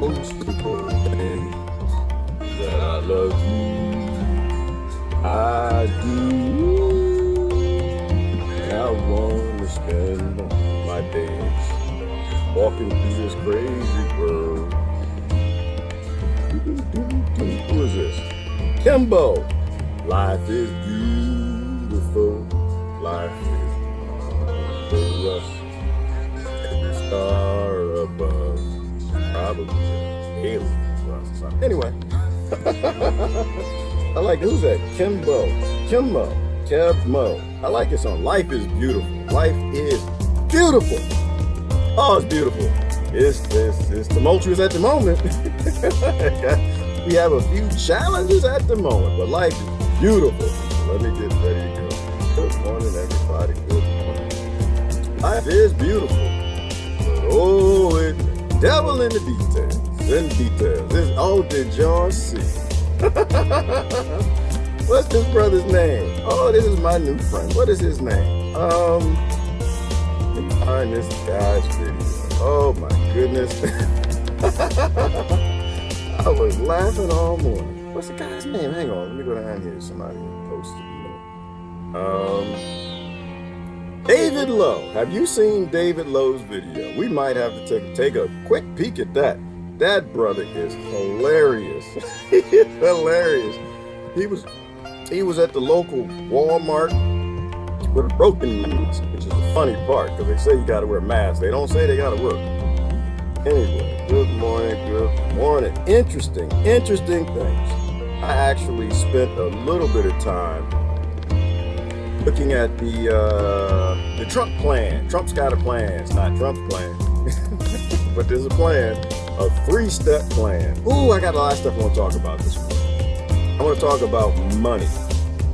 most important thing that I love you. I do. And I want to spend my days walking through this crazy world. Who is this? Kimbo. Life is beautiful. Life is marvelous. Every star above. Probably alien. Anyway. I like, who's that? Kimbo. I like this song. Life is beautiful. Life is beautiful. Oh, it's beautiful. It's tumultuous at the moment. We have a few challenges at the moment, but life is beautiful. So let me get ready to go. Good morning, everybody. Good morning. Life is beautiful. But oh, it's the devil in the details. Oh, did y'all see? What's this brother's name? Oh, this is my new friend. What is his name? Let me find this guy's video. Oh my goodness. I was laughing all morning. What's the guy's name? Hang on, let me go down here. Somebody posted it. David Lowe. Have you seen David Lowe's video? We might have to take a quick peek at that. That brother is hilarious. He is hilarious. He was at the local Walmart with a broken mask, which is the funny part, because they say you gotta wear a mask. They don't say they gotta work. Anyway, good morning. Interesting things. I actually spent a little bit of time looking at the Trump plan. Trump's got a plan. It's not Trump's plan, but there's a plan, a 3-step plan. Ooh, I got a lot of stuff I want to talk about this week. I want to talk about money,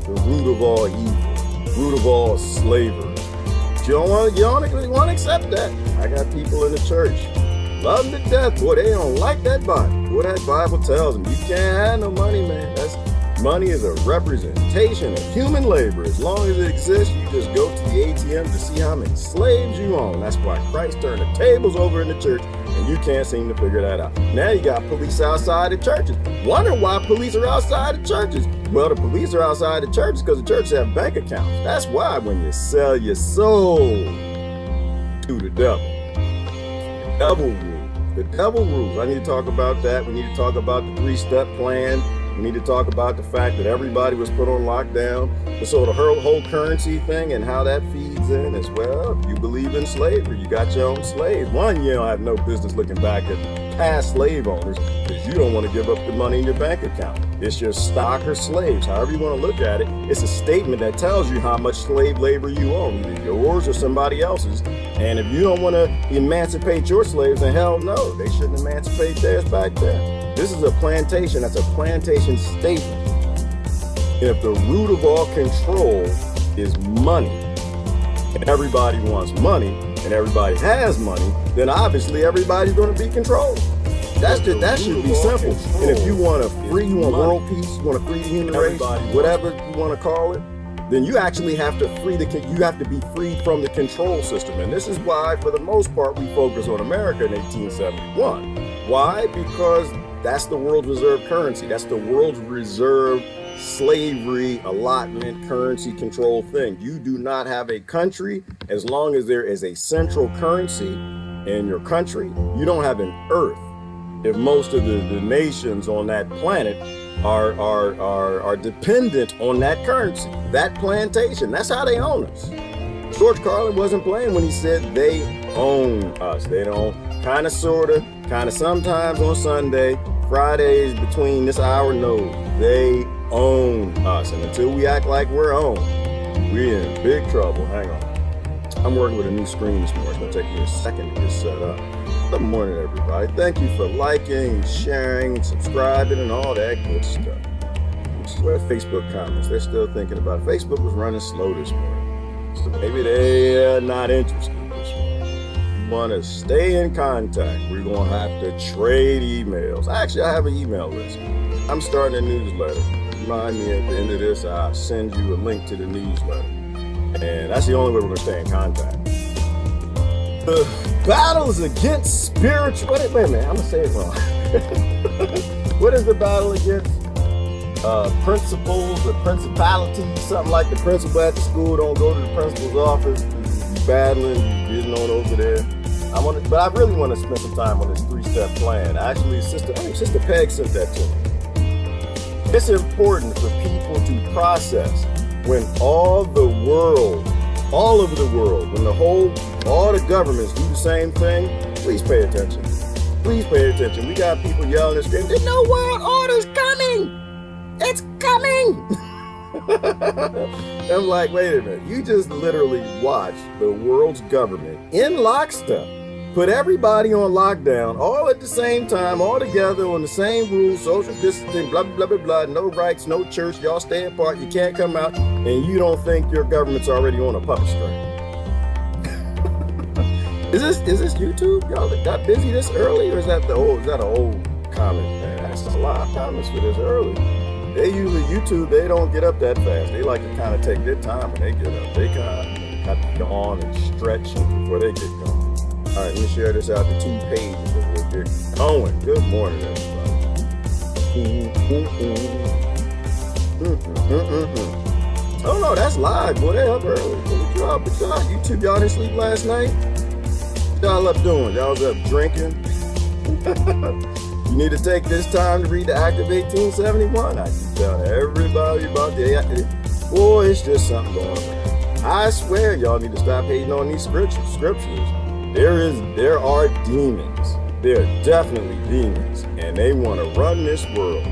the root of all evil, root of all slavery. You don't want to accept that. I got people in the church, love them to death. Boy, they don't like that Bible. Boy, that Bible tells them you can't have no money, man. Money is a representation of human labor. As long as it exists, you just go to the ATM to see how many slaves you own. That's why Christ turned the tables over in the church, and you can't seem to figure that out. Now you got police outside the churches. Wonder why police are outside the churches. Well, the police are outside the churches because the churches have bank accounts. That's why when you sell your soul to the devil, the devil rules. I need to talk about that. We need to talk about the 3-step plan. We need to talk about the fact that everybody was put on lockdown. So the whole currency thing and how that feeds in as well. If you believe in slavery, you got your own slaves. One, you don't have no business looking back at past slave owners because you don't want to give up the money in your bank account. It's your stock or slaves, however you want to look at it. It's a statement that tells you how much slave labor you own, either yours or somebody else's. And if you don't want to emancipate your slaves, then hell no, they shouldn't emancipate theirs back then. This is a plantation. That's a plantation statement. If the root of all control is money, and everybody wants money, and everybody has money, then obviously everybody's going to be controlled. That should be simple. And if you want world peace, you want to free the human race, whatever you want to call it, then you actually have to be freed from the control system. And this is why, for the most part, we focus on America in 1871. Why? Because that's the world's reserve currency. That's the world's reserve slavery allotment currency control thing. You do not have a country as long as there is a central currency in your country. You don't have an earth if most of the nations on that planet are dependent on that currency, that plantation. That's how they own us. George Carlin wasn't playing when he said they own us. They don't, kind of, sort of, sometimes on Sunday, Fridays between this hour, no, they own us. And until we act like we're owned, we're in big trouble. Hang on. I'm working with a new screen this morning. It's going to take me a second to get set up. Good morning, everybody. Thank you for liking, sharing, subscribing, and all that good stuff. Facebook comments. They're still thinking about it. Facebook was running slow this morning. So maybe they're not interested this morning. You want to stay in contact. We're going to have to trade emails. Actually, I have an email list. I'm starting a newsletter. Remind me at the end of this, I'll send you a link to the newsletter. And that's the only way we're going to stay in contact. Battles against spiritual... Wait a minute, I'm going to say it wrong. What is the battle against? Principals or principalities, something like the principal at the school don't go to the principal's office, you battling, you getting on over there. But I really want to spend some time on this 3-step plan. Actually, Sister Peg sent that to me. It's important for people to process when all over the world, when all the governments do the same thing. Please pay attention. Please pay attention. We got people yelling and screaming, "There's no world order's coming! It's coming!" I'm like, wait a minute. You just literally watched the world's government in lockstep put everybody on lockdown all at the same time, all together on the same rules, social distancing, blah, blah, blah, blah, no rights, no church, y'all stay apart, you can't come out, and you don't think your government's already on a puppet string. Is this YouTube? Y'all got busy this early, or is that an old comment? Man, that's a lot of comments for this early. They usually, YouTube, they don't get up that fast. They like to kind of take their time when they get up. They kind of have to yawn and stretch before they get going. All right, let me share this out to 2 pages and we'll get going. Good morning, everybody. Oh no, that's live, boy. They up early. What y'all YouTube, y'all didn't sleep last night? What y'all up doing? Y'all was up drinking? You need to take this time to read the Act of 1871. I keep telling everybody about the boy, it's just something going on. I swear y'all need to stop hating on these scriptures. There are demons. There are definitely demons, and they want to run this world.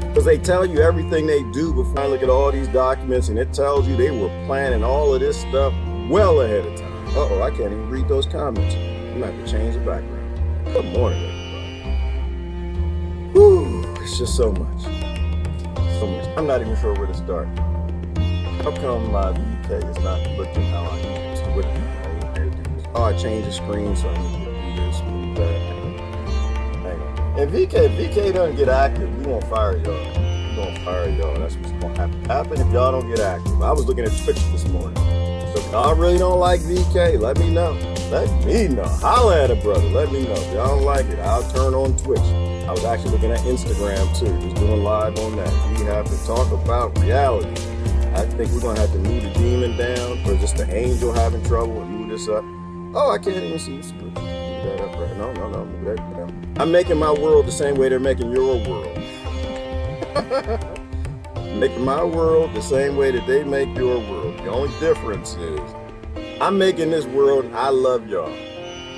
Because they tell you everything they do before I look at all these documents, and it tells you they were planning all of this stuff well ahead of time. Uh-oh, I can't even read those comments. I'm going to have to change the background. Good morning, everybody. Whew, it's just so much. So much. I'm not even sure where to start. How come my VK is not looking how I used to? Oh, I changed the screen, so I need to do this, move that. Hang on. And VK doesn't get active, we won't fire y'all. We're gonna fire y'all. That's what's gonna happen if y'all don't get active. I was looking at Twitch this morning. So if y'all really don't like VK, let me know. Let me know. Holla at a brother. Let me know. If y'all don't like it, I'll turn on Twitch. I was actually looking at Instagram too, just doing live on that. We have to talk about reality. I think we're gonna have to move the demon down, or just the angel having trouble, and move this up. Oh, I can't even see. Move that up right. No, move that down. I'm making my world the same way they're making your world. Making my world the same way that they make your world. The only difference is I'm making this world and I love y'all.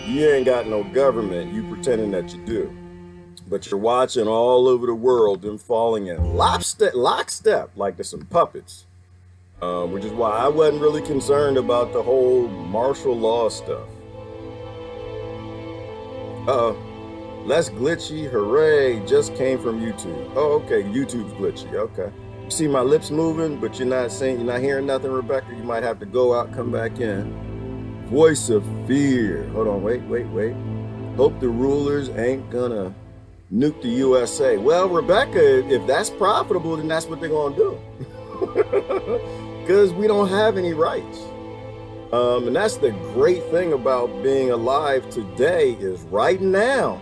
You ain't got no government, you pretending that you do. But you're watching all over the world them falling in lockstep like there's some puppets. Which is why I wasn't really concerned about the whole martial law stuff. Less glitchy, hooray, just came from YouTube. Oh, okay, YouTube's glitchy, okay. You see my lips moving, but you're not hearing nothing, Rebecca. You might have to go out, come back in. Voice of fear. Hold on, wait. Hope the rulers ain't gonna nuke the USA. Well, Rebecca, if that's profitable, then that's what they're gonna do. Because we don't have any rights. And that's the great thing about being alive today is right now,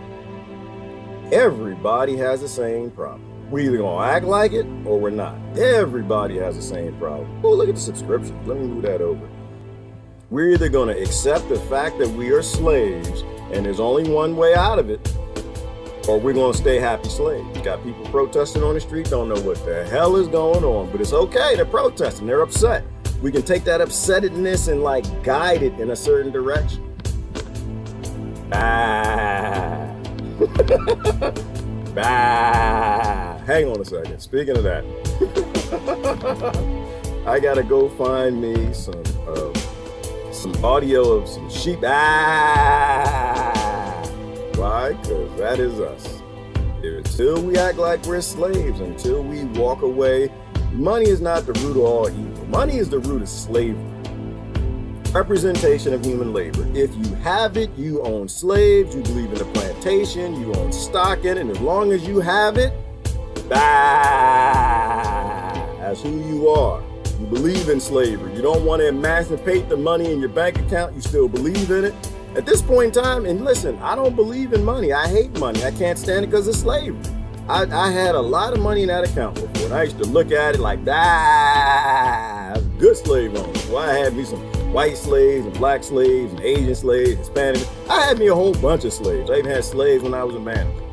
everybody has the same problem. We're either gonna act like it or we're not. Everybody has the same problem. Oh, look at the subscriptions. Let me move that over. We're either gonna accept the fact that we are slaves and there's only one way out of it, or we're gonna stay happy slaves. You got people protesting on the street, don't know what the hell is going on, but it's okay, they're protesting, they're upset. We can take that upsetness and like guide it in a certain direction. Hang on a second, speaking of that, I gotta go find me some audio of some sheep. Why? Because that is us. Until we act like we're slaves, until we walk away, money is not the root of all evil. Money is the root of slavery. Representation of human labor. If you have it, you own slaves, you believe in the plantation, you own stock in it, and as long as you have it, that's who you are. You believe in slavery. You don't want to emancipate the money in your bank account, you still believe in it. At this point in time, and listen, I don't believe in money. I hate money. I can't stand it because of slavery. I had a lot of money in that account before, and I used to look at it like, good slave owners. Well, I had me some white slaves and black slaves and Asian slaves, Hispanic. I had me a whole bunch of slaves. I even had slaves when I was a manager.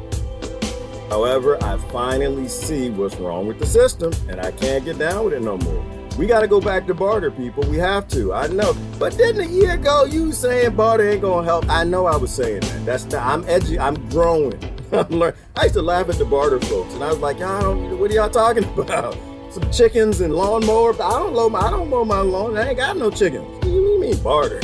However, I finally see what's wrong with the system, and I can't get down with it no more. We got to go back to barter, people. We have to. I know. But didn't a year ago you saying barter ain't gonna help? I know I was saying that. That's not. I'm edgy. I'm growing. I'm learning. I used to laugh at the barter folks, and I was like, what are y'all talking about? Some chickens and lawnmower? I don't mow my lawn. I ain't got no chickens. What do you mean barter?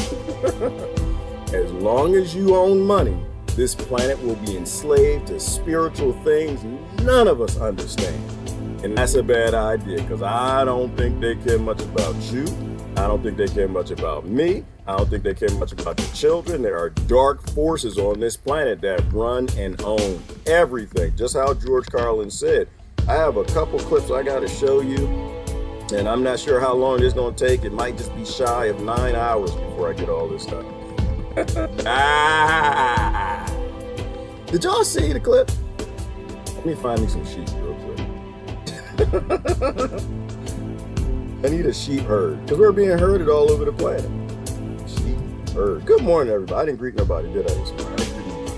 As long as you own money, this planet will be enslaved to spiritual things none of us understand. And that's a bad idea, because I don't think they care much about you. I don't think they care much about me. I don't think they care much about the children. There are dark forces on this planet that run and own everything. Just how George Carlin said. I have a couple clips I got to show you, and I'm not sure how long it's going to take. It might just be shy of 9 hours before I get all this stuff. Did y'all see the clip? Let me find me some sheep real quick. I need a sheep herd, because we're being herded all over the planet. Sheep herd. Good morning, everybody. I didn't greet nobody, did I? This morning?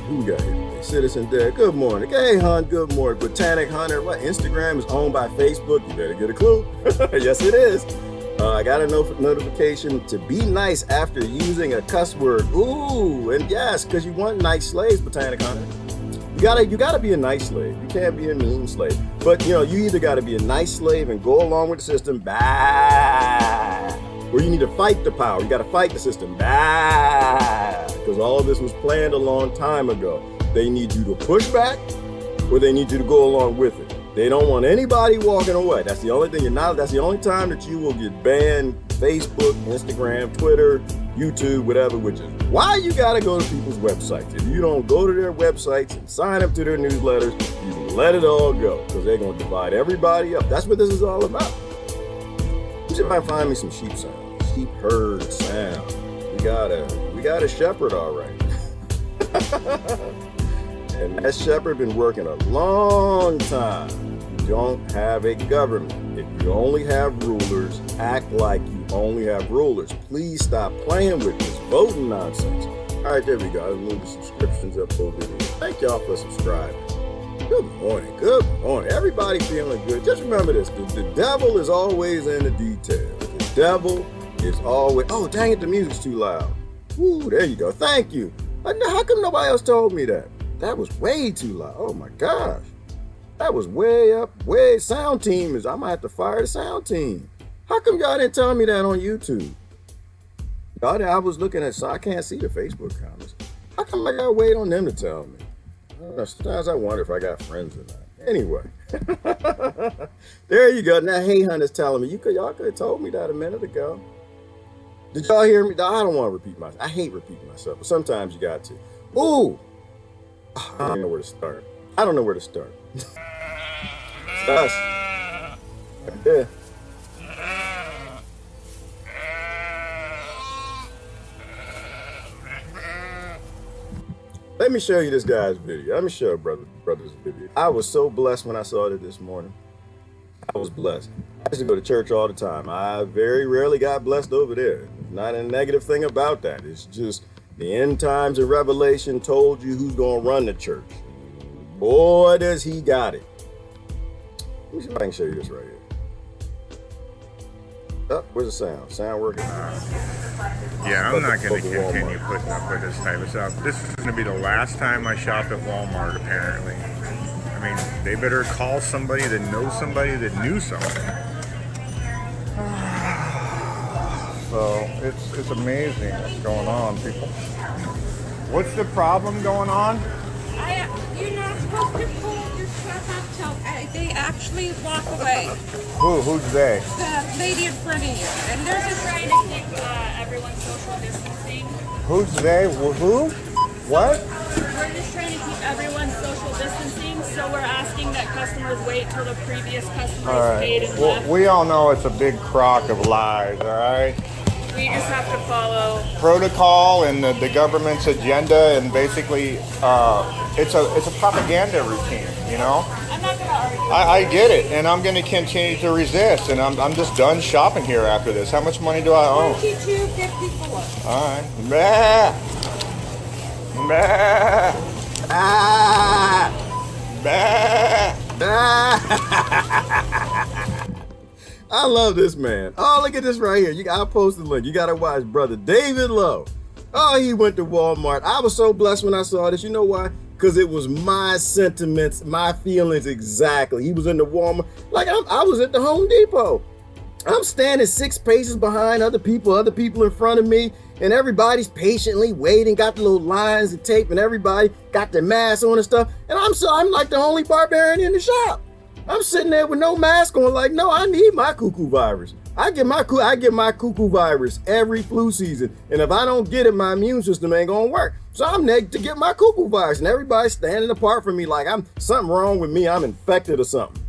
Who we got here? Citizen Dad. Good morning. Hey, Hunt. Good morning. Botanic Hunter. What? Instagram is owned by Facebook. You better get a clue. Yes, it is. I got a notification to be nice after using a cuss word. Ooh, and yes, because you want nice slaves, Botanic Hunter. You gotta be a nice slave. You can't be a mean slave. But you either gotta be a nice slave and go along with the system, or you need to fight the power. You gotta fight the system, because all of this was planned a long time ago. They need you to push back, or they need you to go along with it. They don't want anybody walking away. That's the only thing that's the only time that you will get banned. Facebook, Instagram, Twitter, YouTube, whatever, which is why you gotta go to people's websites. If you don't go to their websites and sign up to their newsletters, you can let it all go, because they're gonna divide everybody up. That's what this is all about. See if I can find me some sheep sound. Sheep herd sound. We got a shepherd, all right. And that shepherd been working a long time. You don't have a government. If you only have rulers, act like you only have rulers. Please stop playing with this voting nonsense. All right, there we go. I'll move the subscriptions up over here. Thank y'all for subscribing. Good morning. Good morning. Everybody feeling good. Just remember this. The devil is always in the details. The devil is always... Oh, dang it. The music's too loud. Woo, there you go. Thank you. How come nobody else told me that? That was way too loud. Oh, my gosh. That was way up, sound team I might have to fire the sound team. How come y'all didn't tell me that on YouTube? I was looking at, so I can't see the Facebook comments. How come I gotta wait on them to tell me? I don't know, sometimes I wonder if I got friends or not. Anyway, there you go. Now, Hey Hunt is telling me, y'all could have told me that a minute ago. Did y'all hear me? I don't want to repeat myself. I hate repeating myself, but sometimes you got to. Ooh, I don't know where to start. Us. Yeah. Let me show you this guy's video. Let me show brother's video. I was so blessed when I saw it this morning. I was blessed. I used to go to church all the time. I very rarely got blessed over there. Not a negative thing about that. It's just the end times of Revelation told you who's going to run the church. Boy, does he got it. Let me see if I can show you this right here. Oh, where's the sound? Sound working? Yeah, I'm not going to continue putting up with this type of stuff. This is going to be the last time I shop at Walmart, apparently. I mean, they better call somebody that knows somebody that knew somebody. So, it's amazing what's going on, people. What's the problem going on? You're not supposed to pull your stuff up till they actually walk away. Who's they? The lady in front of you. And they're just trying to keep everyone social distancing. Who's they? Who? What? We're just trying to keep everyone social distancing, so we're asking that customers wait till the previous customers paid and left. We all know it's a big crock of lies, all right? We just have to follow protocol and the government's agenda, and basically it's a propaganda routine, you know. I'm not gonna argue. I get it, and I'm going to continue to resist, and I'm just done shopping here after this. How much money do I owe? $22.54. All right. Bah. Bah. Ah! Bah. I love this man. Oh, look at this right here. I'll post the link. You gotta watch, brother David Lowe. Oh, he went to Walmart. I was so blessed when I saw this. You know why? Because it was my sentiments, my feelings exactly. He was in the Walmart. Like I was at the Home Depot. I'm standing 6 paces behind other people in front of me, and everybody's patiently waiting, got the little lines of tape, and everybody got their masks on and stuff. And I'm like the only barbarian in the shop. I'm sitting there with no mask on, like, no, I need my cuckoo virus. I get my cuckoo virus every flu season, and if I don't get it, my immune system ain't gonna work. So I'm next to get my cuckoo virus, and everybody's standing apart from me like I'm something wrong with me. I'm infected or something.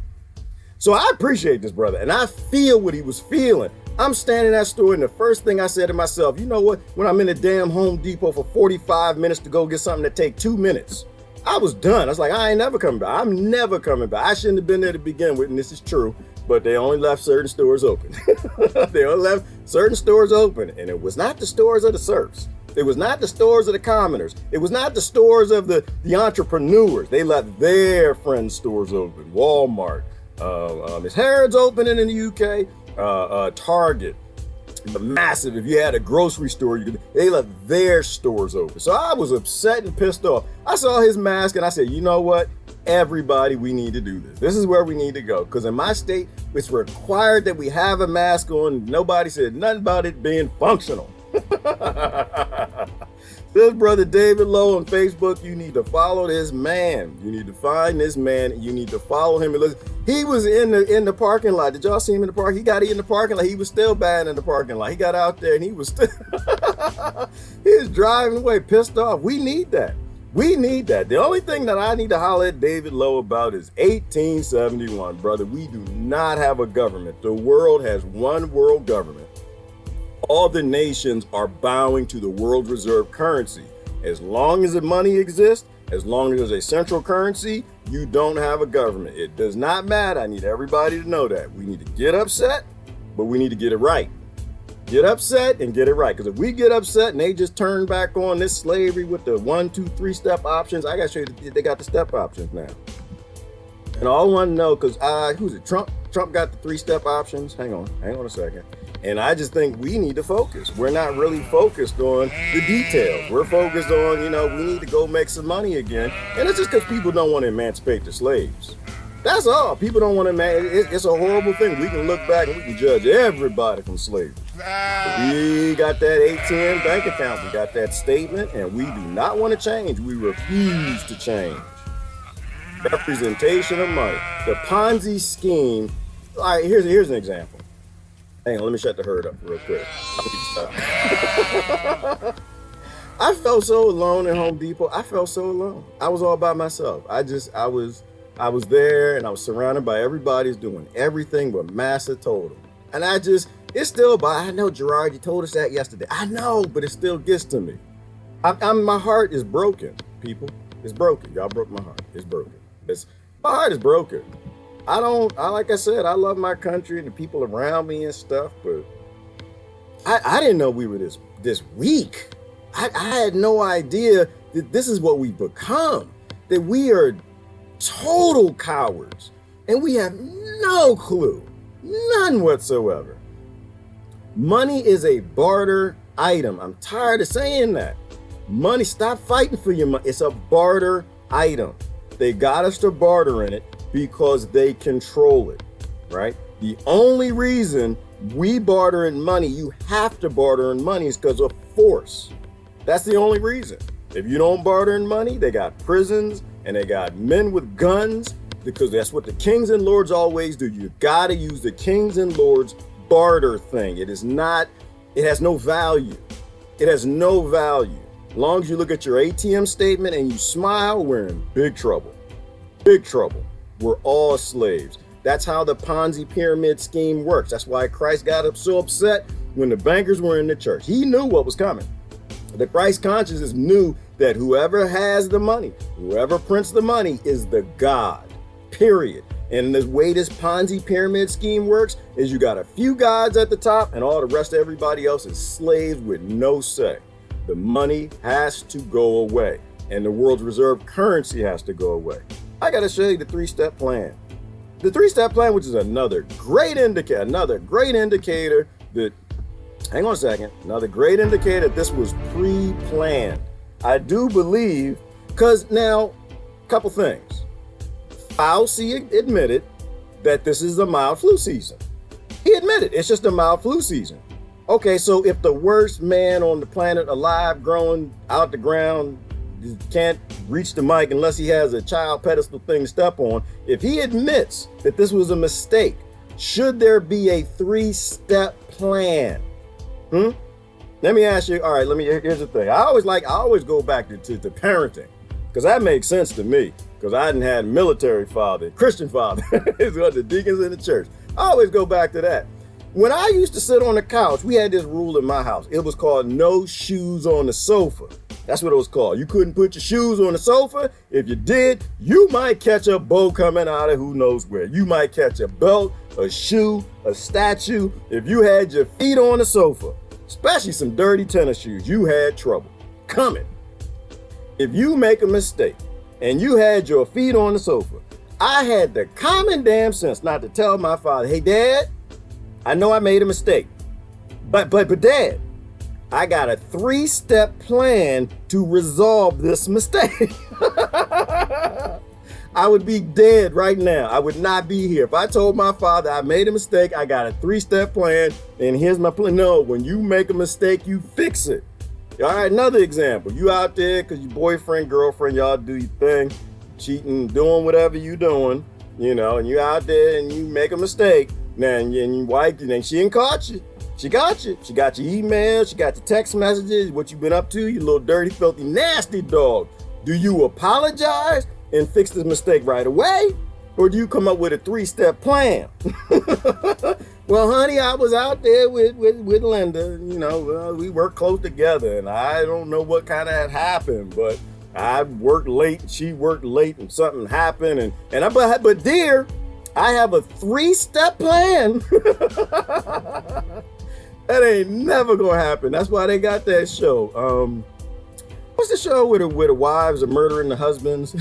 So I appreciate this brother, and I feel what he was feeling. I'm standing in that store, and the first thing I said to myself, you know what? When I'm in the damn Home Depot for 45 minutes to go get something that take 2 minutes, I was done. I was like, I ain't never coming back. I'm never coming back. I shouldn't have been there to begin with, and this is true, but they only left certain stores open. They only left certain stores open, and it was not the stores of the serfs. It was not the stores of the commoners. It was not the stores of the entrepreneurs. They left their friends' stores open. Walmart, Miss Harrods opening in the UK, Target, the massive, if you had a grocery store, they left their stores open. So I was upset and pissed off. I saw his mask and I said, you know what? Everybody, we need to do this. This is where we need to go. Because in my state, it's required that we have a mask on. Nobody said nothing about it being functional. This brother David Lowe on Facebook, you need to follow this man. You need to find this man. You need to follow him. And listen. He was in the parking lot. Did y'all see him in the park? He got in the parking lot. He was still bad in the parking lot. He got out there and he was still he was driving away, pissed off. We need that. We need that. The only thing that I need to holler at David Lowe about is 1871, brother. We do not have a government. The world has one world government. All the nations are bowing to the world reserve currency. As long as the money exists, as long as there's a central currency, you don't have a government. It does not matter. I need everybody to know that. We need to get upset, but we need to get it right. Get upset and get it right. Because if we get upset and they just turn back on this slavery with the 1, 2, 3 step options, I got to show you they got the step options now. And all I want to know, because who's it? Trump got the 3 step options. Hang on a second. And I just think we need to focus. We're not really focused on the details. We're focused on, we need to go make some money again. And it's just because people don't want to emancipate the slaves. That's all. People don't want to it's a horrible thing. We can look back and we can judge everybody from slavery. We got that ATM bank account. We got that statement, and we do not want to change. We refuse to change. Representation of money. The Ponzi scheme. All right, here's an example. Hang on, let me shut the herd up real quick. I felt so alone at Home Depot. I felt so alone. I was all by myself. I was there and I was surrounded by everybody's doing everything but massive total. And it's still I know, Gerard, you told us that yesterday. I know, but it still gets to me. My heart is broken, people. It's broken. Y'all broke my heart. It's broken. My heart is broken. Like I said, I love my country and the people around me and stuff, but I didn't know we were this weak. I had no idea that this is what we've become, that we are total cowards and we have no clue, none whatsoever. Money is a barter item. I'm tired of saying that. Money, stop fighting for your money. It's a barter item. They got us to barter in it because they control it, right? The only reason we barter in money, you have to barter in money, is because of force. That's the only reason. If you don't barter in money, they got prisons and they got men with guns, because that's what the kings and lords always do. You gotta use the kings and lords barter thing. It has no value. It has no value. As long as you look at your ATM statement and you smile, we're in big trouble. Big trouble. We're all slaves. That's how the Ponzi pyramid scheme works. That's why Christ got so upset when the bankers were in the church. He knew what was coming. The Christ consciousness knew that whoever has the money, whoever prints the money is the God, period. And the way this Ponzi pyramid scheme works is you got a few gods at the top and all the rest of everybody else is slaves with no say. The money has to go away and the world's reserve currency has to go away. I got to show you the three-step plan. The three-step plan, which is another great indicator that, hang on a second, another great indicator that this was pre-planned. I do believe, because now, a couple things. Foulsee admitted that this is a mild flu season. He admitted it's just a mild flu season. Okay, so if the worst man on the planet alive, growing out the ground, can't reach the mic unless he has a child pedestal thing to step on, if he admits that this was a mistake, should there be a three-step plan? Let me ask you, all right, here's the thing. I always go back to parenting, because that makes sense to me, because I hadn't had a military father, Christian father, it's got the deacons in the church. I always go back to that. When I used to sit on the couch, we had this rule in my house. It was called no shoes on the sofa. That's what it was called. You couldn't put your shoes on the sofa. If you did, you might catch a bow coming out of who knows where. You might catch a belt, a shoe, a statue. If you had your feet on the sofa, especially some dirty tennis shoes, you had trouble coming. If you make a mistake and you had your feet on the sofa, I had the common damn sense not to tell my father, hey, Dad, I know I made a mistake, but Dad, I got a three-step plan to resolve this mistake. I would be dead right now. I would not be here. If I told my father I made a mistake, I got a three-step plan, and here's my plan. No, when you make a mistake, you fix it. All right, another example. You out there because your boyfriend, girlfriend, y'all do your thing, cheating, doing whatever you doing, you know, and you out there and you make a mistake. Now, and your wife, and she ain't caught you. She got you. She got your emails. She got your text messages, what you been up to, you little dirty, filthy, nasty dog. Do you apologize and fix this mistake right away? Or do you come up with a three-step plan? Well, honey, I was out there with Linda. You know, we worked close together, and I don't know what kind of had happened, but I worked late, and she worked late, and something happened, but dear, I have a three-step plan. That ain't never gonna happen. That's why they got that show. What's the show where the wives are murdering the husbands?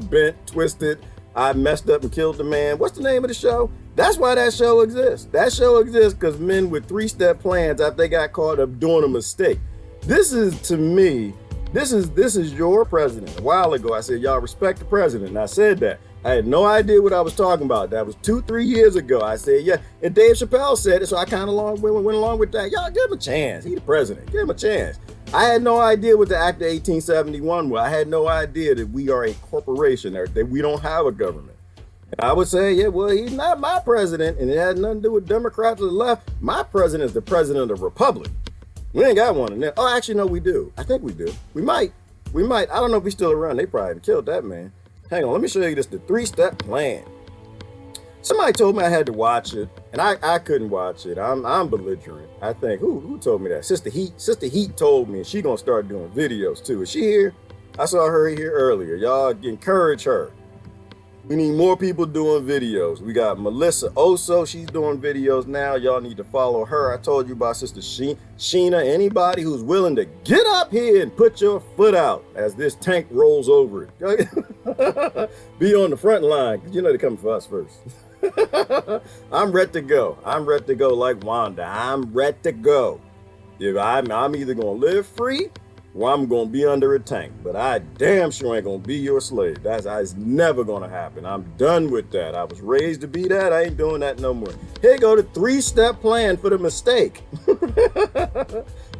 Bent, twisted, I messed up and killed the man. What's the name of the show? That's why that show exists. That show exists because men with three-step plans after they got caught up doing a mistake. This is, to me, this is your president. A while ago, I said, y'all respect the president. And I said that. I had no idea what I was talking about. That was 2-3 years ago. I said, yeah. And Dave Chappelle said it, so I kind of went along with that. Y'all give him a chance. He the president. Give him a chance. I had no idea what the Act of 1871 was. I had no idea that we are a corporation, or that we don't have a government. And I would say, yeah, well, he's not my president, and it had nothing to do with Democrats or the left. My president is the president of the republic. We ain't got one in there. Oh, actually, no, we do. I think we do. We might. I don't know if he's still around. They probably killed that man. Hang on, let me show you this, the three-step plan. Somebody told me I had to watch it, and I couldn't watch it. I'm belligerent. I think, who told me that? Sister Heat told me, and she gonna start doing videos too. Is she here? I saw her here earlier. Y'all encourage her. We need more people doing videos. We got Melissa Oso, she's doing videos now. Y'all need to follow her. I told you about Sister Sheena. Anybody who's willing to get up here and put your foot out as this tank rolls over it. Be on the front line, because you know they're coming for us first. I'm ready to go. I'm ready to go like Wanda. I'm ready to go. If I'm either going to live free, or I'm going to be under a tank. But I damn sure ain't going to be your slave. That's never going to happen. I'm done with that. I was raised to be that. I ain't doing that no more. Here go the three-step plan for the mistake.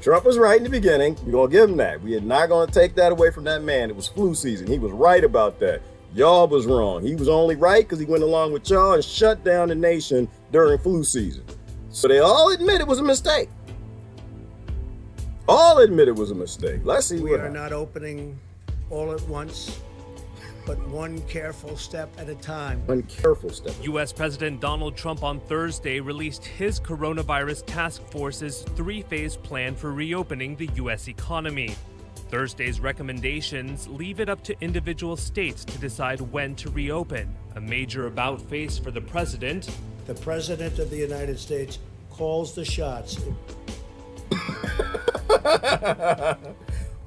Trump was right in the beginning. We're going to give him that. We are not going to take that away from that man. It was flu season. He was right about that. Y'all was wrong. He was only right because he went along with y'all and shut down the nation during flu season. So they all admit it was a mistake. All admit it was a mistake. Let's see what happens. We are not opening all at once. but one careful step at a time. One careful step. U.S. President Donald Trump on Thursday released his coronavirus task force's three-phase plan for reopening the U.S. economy. Thursday's recommendations leave it up to individual states to decide when to reopen. A major about-face for the president. The President of the United States calls the shots.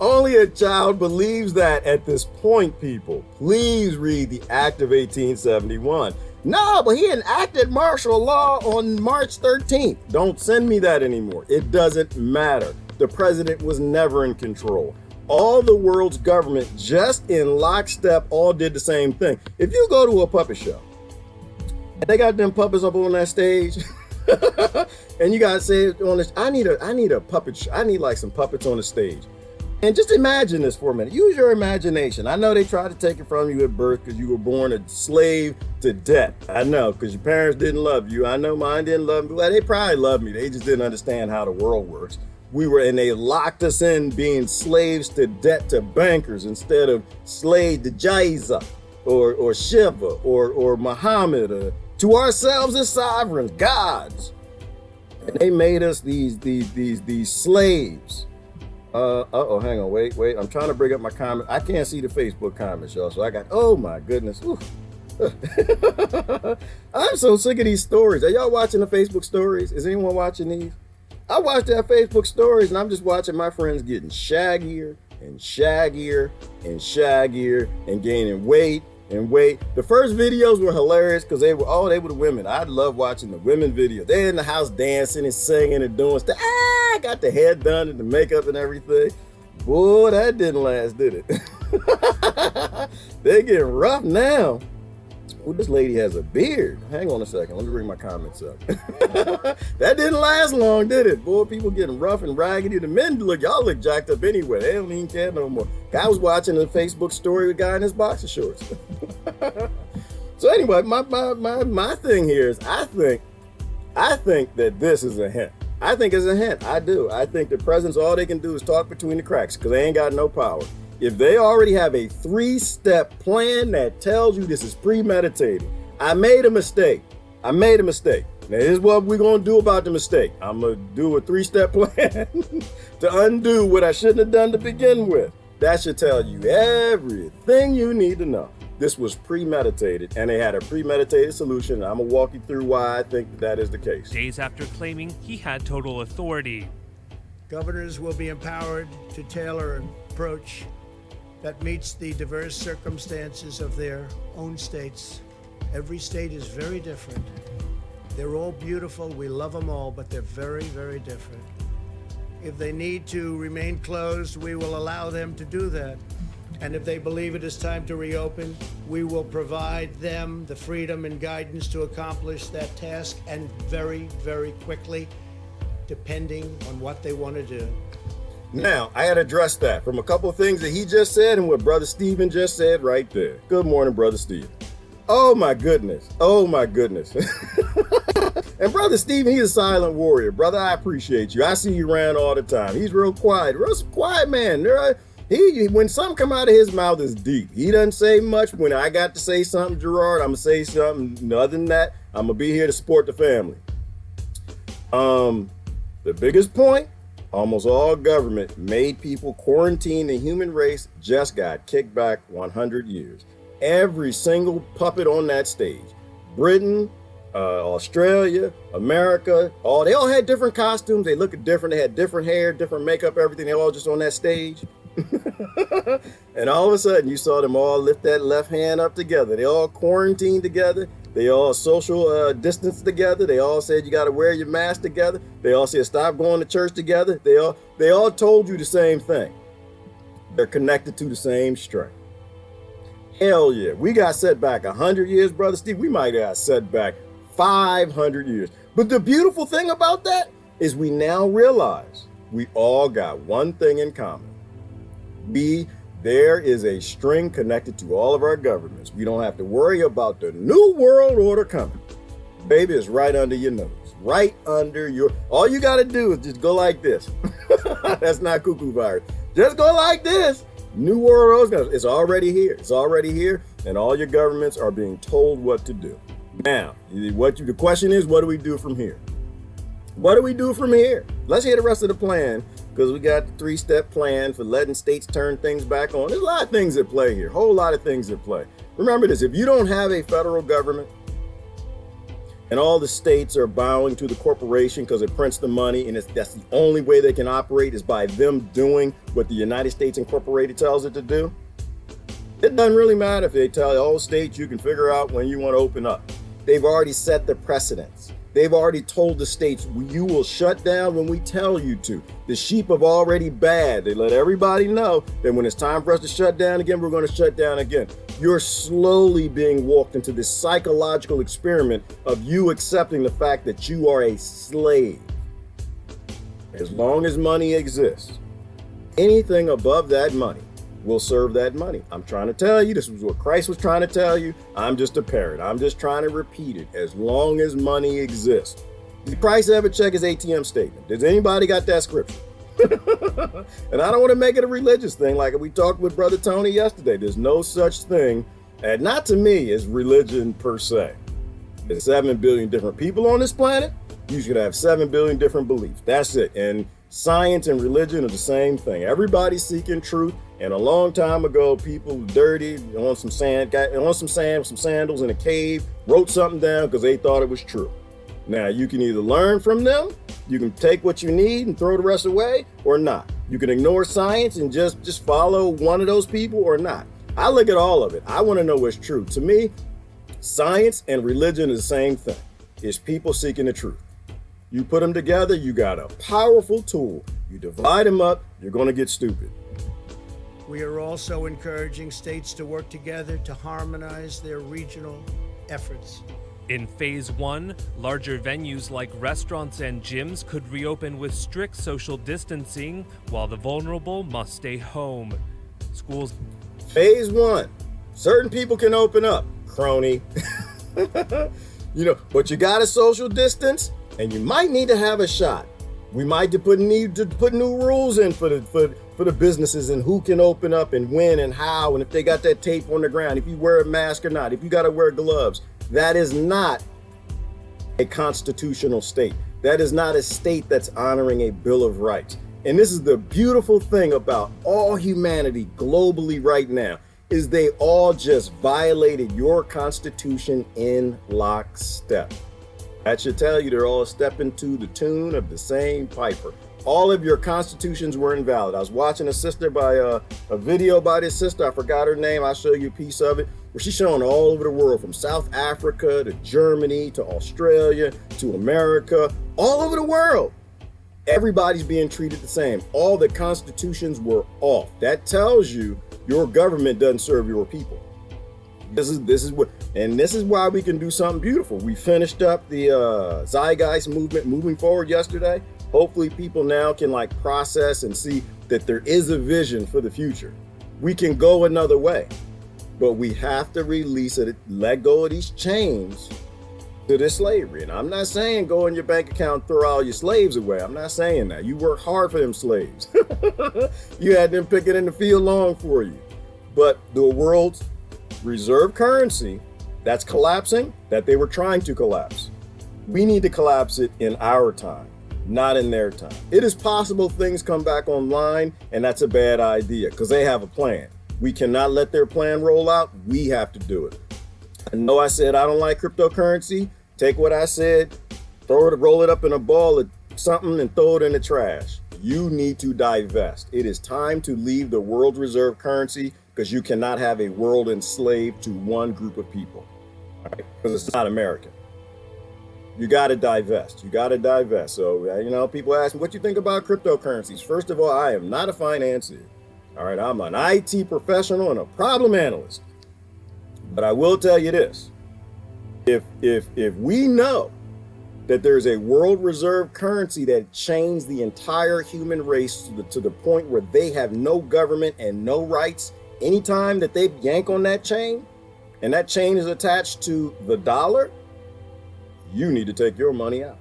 Only a child believes that at this point, people. Please read the Act of 1871. No, but he enacted martial law on March 13th. Don't send me that anymore. It doesn't matter. The president was never in control. All the world's government, just in lockstep, all did the same thing. If you go to a puppet show, and they got them puppets up on that stage, and you gotta say on this, I need a puppet show. I need like some puppets on the stage. And just imagine this for a minute. Use your imagination. I know they tried to take it from you at birth because you were born a slave to death. I know, because your parents didn't love you. I know mine didn't love me. Well, they probably loved me. They just didn't understand how the world works. And they locked us in being slaves to debt to bankers instead of slave to Jaiza or Shiva or Muhammad, to ourselves as sovereigns, gods. And they made us these slaves. Hang on, wait. I'm trying to bring up my comment. I can't see the Facebook comments, y'all. So oh my goodness. I'm so sick of these stories. Are y'all watching the Facebook stories? Is anyone watching these? I watch their Facebook stories and I'm just watching my friends getting shaggier and shaggier and shaggier and gaining weight and weight. The first videos were hilarious because they were the women. I love watching the women videos. They're in the house dancing and singing and doing stuff. Got the hair done and the makeup and everything. Boy, that didn't last, did it? They're getting rough now. Oh, this lady has a beard. Hang on a second. Let me bring my comments up. That didn't last long, did it? Boy, people getting rough and raggedy. The men y'all look jacked up anyway. They don't even care no more. I was watching a Facebook story with a guy in his boxer shorts. So anyway, my thing here is I think that this is a hint. I think it's a hint. I do. I think the presidents, all they can do is talk between the cracks because they ain't got no power. If they already have a 3-step plan that tells you this is premeditated, I made a mistake. Now, here's what we're going to do about the mistake. I'm going to do a 3-step plan to undo what I shouldn't have done to begin with. That should tell you everything you need to know. This was premeditated, and they had a premeditated solution. And I'm going to walk you through why I think that is the case. Days after claiming he had total authority. Governors will be empowered to tailor an approach that meets the diverse circumstances of their own states. Every state is very different. They're all beautiful. We love them all, but they're very, very different. If they need to remain closed, we will allow them to do that. And if they believe it is time to reopen, we will provide them the freedom and guidance to accomplish that task, and very, very quickly, depending on what they want to do. Now, I had to address that from a couple of things that he just said and what Brother Stephen just said right there. Good morning, Brother Stephen. Oh my goodness. And Brother Stephen, he's a silent warrior. Brother, I appreciate you. I see you around all the time. He's real quiet man. When something come out of his mouth is deep. He doesn't say much. When I got to say something, Gerard, I'm gonna say something. Other than that, I'm gonna be here to support the family. The biggest point, almost all government made people quarantine. The human race just got kicked back 100 years. Every single puppet on that stage, Britain, Australia, America, they all had different costumes. They looked different. They had different hair, different makeup, everything. They all just on that stage. And all of a sudden you saw them all lift that left hand up together. They all quarantined together. They all social distance together. They all said you got to wear your mask together. They all said stop going to church together. They all told you the same thing. They're connected to the same string. Hell yeah, we got set back 100 years, Brother Steve. We might have set back 500 years. But the beautiful thing about that is we now realize we all got one thing in common. There is a string connected to all of our governments. We don't have to worry about the new world order coming. Baby, it's right under your nose. Right under all you got to do is just go like this. That's not cuckoo virus. Just go like this. New world order is already here. It's already here, and all your governments are being told what to do. Now, the question is, what do we do from here? What do we do from here? Let's hear the rest of the plan, because we got the 3-step plan for letting states turn things back on. There's a lot of things at play here, whole lot of things at play. Remember this, if you don't have a federal government and all the states are bowing to the corporation because it prints the money and that's the only way they can operate is by them doing what the United States Incorporated tells it to do, it doesn't really matter if they tell all states you can figure out when you want to open up. They've already set the precedents. They've already told the states, you will shut down when we tell you to. The sheep have already bad. They let everybody know that when it's time for us to shut down again, we're going to shut down again. You're slowly being walked into this psychological experiment of you accepting the fact that you are a slave. As long as money exists, anything above that money will serve that money. I'm trying to tell you, this was what Christ was trying to tell you. I'm just a parrot. I'm just trying to repeat it. As long as money exists. Did Christ ever check his ATM statement? Does anybody got that scripture? And I don't want to make it a religious thing like we talked with Brother Tony yesterday. There's no such thing, and not to me, as religion per se. There's 7 billion different people on this planet. You should have 7 billion different beliefs. That's it. And science and religion are the same thing. Everybody's seeking truth. And a long time ago, people dirty on some sand, some sandals in a cave, wrote something down because they thought it was true. Now you can either learn from them, you can take what you need and throw the rest away, or not. You can ignore science and just follow one of those people, or not. I look at all of it. I want to know what's true. To me, science and religion is the same thing. It's people seeking the truth. You put them together, you got a powerful tool. You divide them up, you're going to get stupid. We are also encouraging states to work together to harmonize their regional efforts. In Phase 1, larger venues like restaurants and gyms could reopen with strict social distancing, while the vulnerable must stay home. Schools. Phase 1, certain people can open up, crony. But you got to social distance, and you might need to have a shot. We might need to put new rules in for the businesses and who can open up and when and how, and if they got that tape on the ground, if you wear a mask or not, if you got to wear gloves. That is not a constitutional state. That is not a state that's honoring a Bill of Rights. And this is the beautiful thing about all humanity globally right now, is they all just violated your constitution in lockstep. That should tell you they're all stepping to the tune of the same piper. All of your constitutions were invalid. I was watching a video by this sister. I forgot her name. I'll show you a piece of it, where she's showing all over the world, from South Africa to Germany to Australia to America, all over the world. Everybody's being treated the same. All the constitutions were off. That tells you your government doesn't serve your people. This is why we can do something beautiful. We finished up the Zeitgeist movement moving forward yesterday. Hopefully people now can process and see that there is a vision for the future. We can go another way, but we have to release it, let go of these chains to this slavery. And I'm not saying go in your bank account and throw all your slaves away. I'm not saying that. You work hard for them slaves. You had them picking in the field long for you. But the world's reserve currency that's collapsing, that they were trying to collapse, we need to collapse it in our time, not in their time. It is possible things come back online, and that's a bad idea because they have a plan. We cannot let their plan roll out. We have to do it. I know I said I don't like cryptocurrency. Take what I said, roll it up in a ball of something and throw it in the trash. You need to divest. It is time to leave the world reserve currency, because you cannot have a world enslaved to one group of people. All right? Because it's not American. You got to divest. You got to divest. So, people ask me, what you think about cryptocurrencies? First of all, I am not a financier. All right, I'm an IT professional and a problem analyst. But I will tell you this. If we know that there's a world reserve currency that chains the entire human race to the point where they have no government and no rights, anytime that they yank on that chain, and that chain is attached to the dollar, you need to take your money out.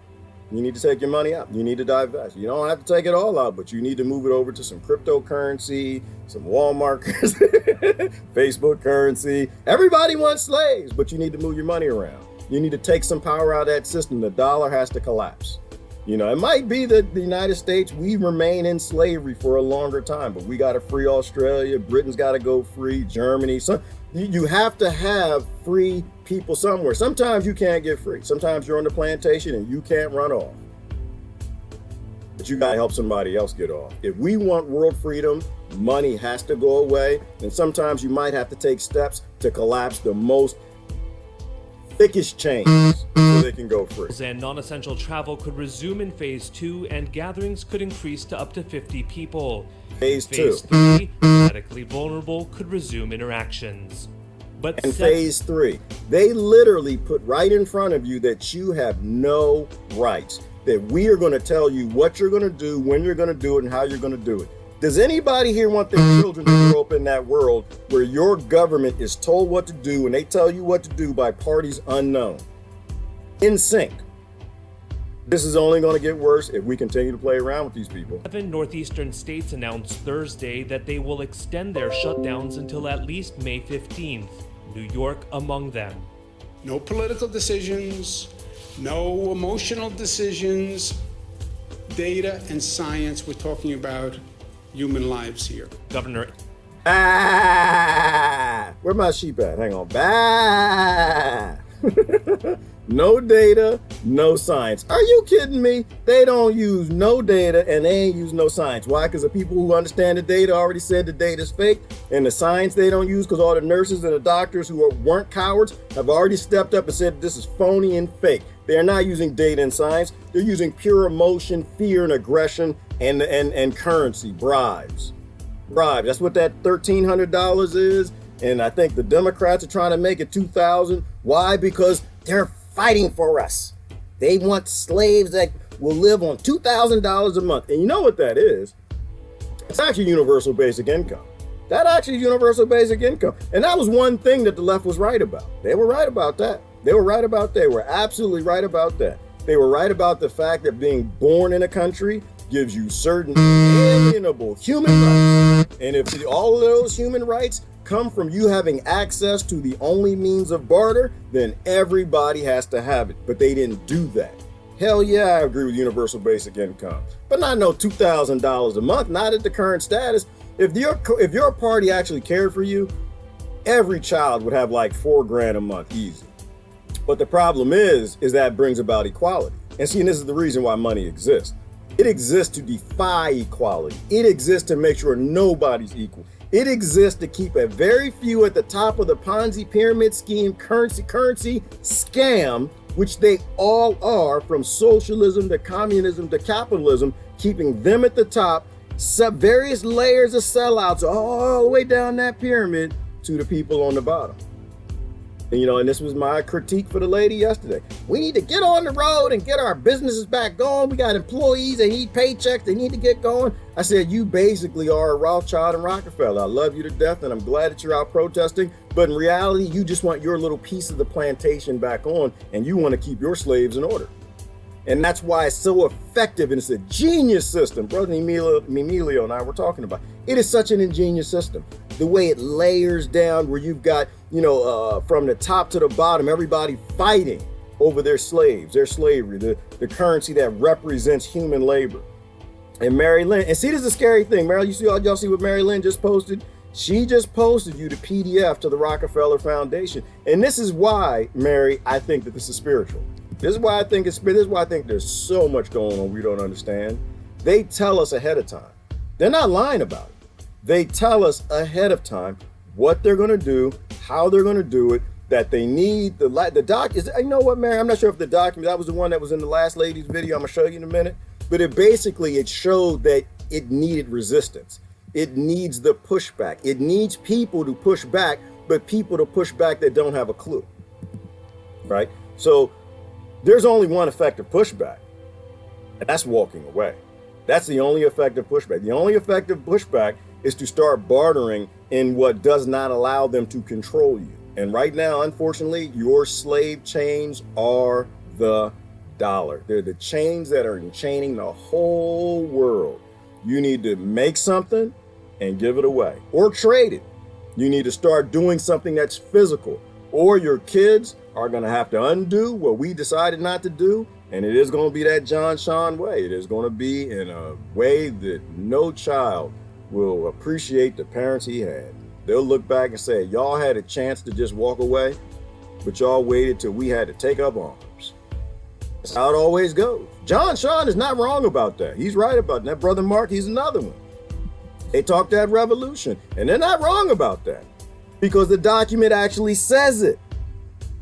You need to take your money out. You need to divest. You don't have to take it all out, but you need to move it over to some cryptocurrency, some Walmart, Facebook currency. Everybody wants slaves, but you need to move your money around. You need to take some power out of that system. The dollar has to collapse. You know, it might be that the United States, we remain in slavery for a longer time, but we got to free Australia. Britain's got to go free. Germany. So you have to have free people somewhere. Sometimes you can't get free. Sometimes you're on the plantation and you can't run off. But you got to help somebody else get off. If we want world freedom, money has to go away. And sometimes you might have to take steps to collapse the most thickest chains so they can go free. And non-essential travel could resume in phase 2, and gatherings could increase to up to 50 people. Phase 3, medically vulnerable could resume interactions. But and phase 3, they literally put right in front of you that you have no rights. That we are going to tell you what you're going to do, when you're going to do it, and how you're going to do it. Does anybody here want their children to grow up in that world where your government is told what to do and they tell you what to do by parties unknown? In sync. This is only going to get worse if we continue to play around with these people. 7 northeastern states announced Thursday that they will extend their shutdowns until at least May 15th, New York among them. No political decisions, no emotional decisions, data and science. We're talking about human lives here. Governor. Where my sheep at? Hang on. No data, no science. Are you kidding me? They don't use no data and they ain't use no science. Why? Because the people who understand the data already said the data is fake, and the science they don't use because all the nurses and the doctors who weren't cowards have already stepped up and said this is phony and fake. They're not using data and science. They're using pure emotion, fear, and aggression, and currency, bribes. That's what that $1,300 is. And I think the Democrats are trying to make it $2,000. Why? Because they're fighting for us. They want slaves that will live on $2,000 a month. And you know what that is? It's actually universal basic income. That actually is universal basic income. And that was one thing that the left was right about. They were right about that. They were absolutely right about that. They were right about the fact that being born in a country gives you certain inalienable human rights. And if all of those human rights come from you having access to the only means of barter, then everybody has to have it. But they didn't do that. Hell yeah, I agree with universal basic income. But not no $2,000 a month, not at the current status. If your party actually cared for you, every child would have like $4,000 a month easy. But the problem is that brings about equality. And see, and this is the reason why money exists. It exists to defy equality. It exists to make sure nobody's equal. It exists to keep a very few at the top of the Ponzi pyramid scheme currency scam, which they all are, from socialism to communism to capitalism, keeping them at the top, various layers of sellouts all the way down that pyramid to the people on the bottom. And, and this was my critique for the lady yesterday. We need to get on the road and get our businesses back going. We got employees, they need paychecks, they need to get going. I said, you basically are a Rothschild and Rockefeller. I love you to death and I'm glad that you're out protesting. But in reality, you just want your little piece of the plantation back on and you want to keep your slaves in order. And that's why it's so effective and it's a genius system. Brother Emilio and I were talking about. It is such an ingenious system. The way it layers down where you've got, from the top to the bottom, everybody fighting over their slaves, their slavery, the currency that represents human labor. And Mary Lynn, and see, this is a scary thing. Mary, y'all see what Mary Lynn just posted? She just posted you the PDF to the Rockefeller Foundation. And this is why, Mary, I think that this is spiritual. This is why I think there's so much going on we don't understand. They tell us ahead of time. They're not lying about it. They tell us ahead of time what they're going to do, how they're going to do it, that they need the doc. You know what, Mary? I'm not sure if the document, that was the one that was in the last lady's video. I'm going to show you in a minute. But it showed that it needed resistance. It needs the pushback. It needs people to push back, but people to push back that don't have a clue. Right? So there's only one effective pushback, and that's walking away. That's the only effective pushback. The only effective pushback is to start bartering in what does not allow them to control you. And right now, unfortunately, your slave chains are the dollar. They're the chains that are enchaining the whole world. You need to make something and give it away or trade it. You need to start doing something that's physical, or your kids are going to have to undo what we decided not to do. And it is going to be that John Sean way. It is going to be in a way that no child will appreciate the parents he had. They'll look back and say, y'all had a chance to just walk away, but y'all waited till we had to take up arms. That's how it always goes. John Sean is not wrong about that. He's right about that. Brother Mark, he's another one. They talked that revolution, and they're not wrong about that because the document actually says it.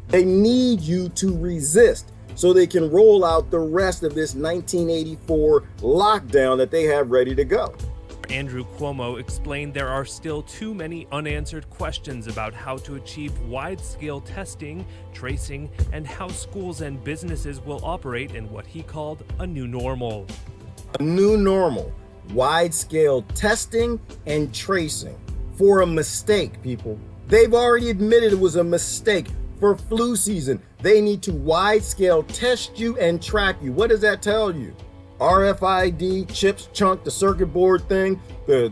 They need you to resist so they can roll out the rest of this 1984 lockdown that they have ready to go. Andrew Cuomo explained there are still too many unanswered questions about how to achieve wide-scale testing, tracing, and how schools and businesses will operate in what he called a new normal. A new normal, wide-scale testing and tracing for a mistake, people. They've already admitted it was a mistake. For flu season, they need to wide-scale test you and track you. What does that tell you? RFID, chips, chunk, the circuit board thing, the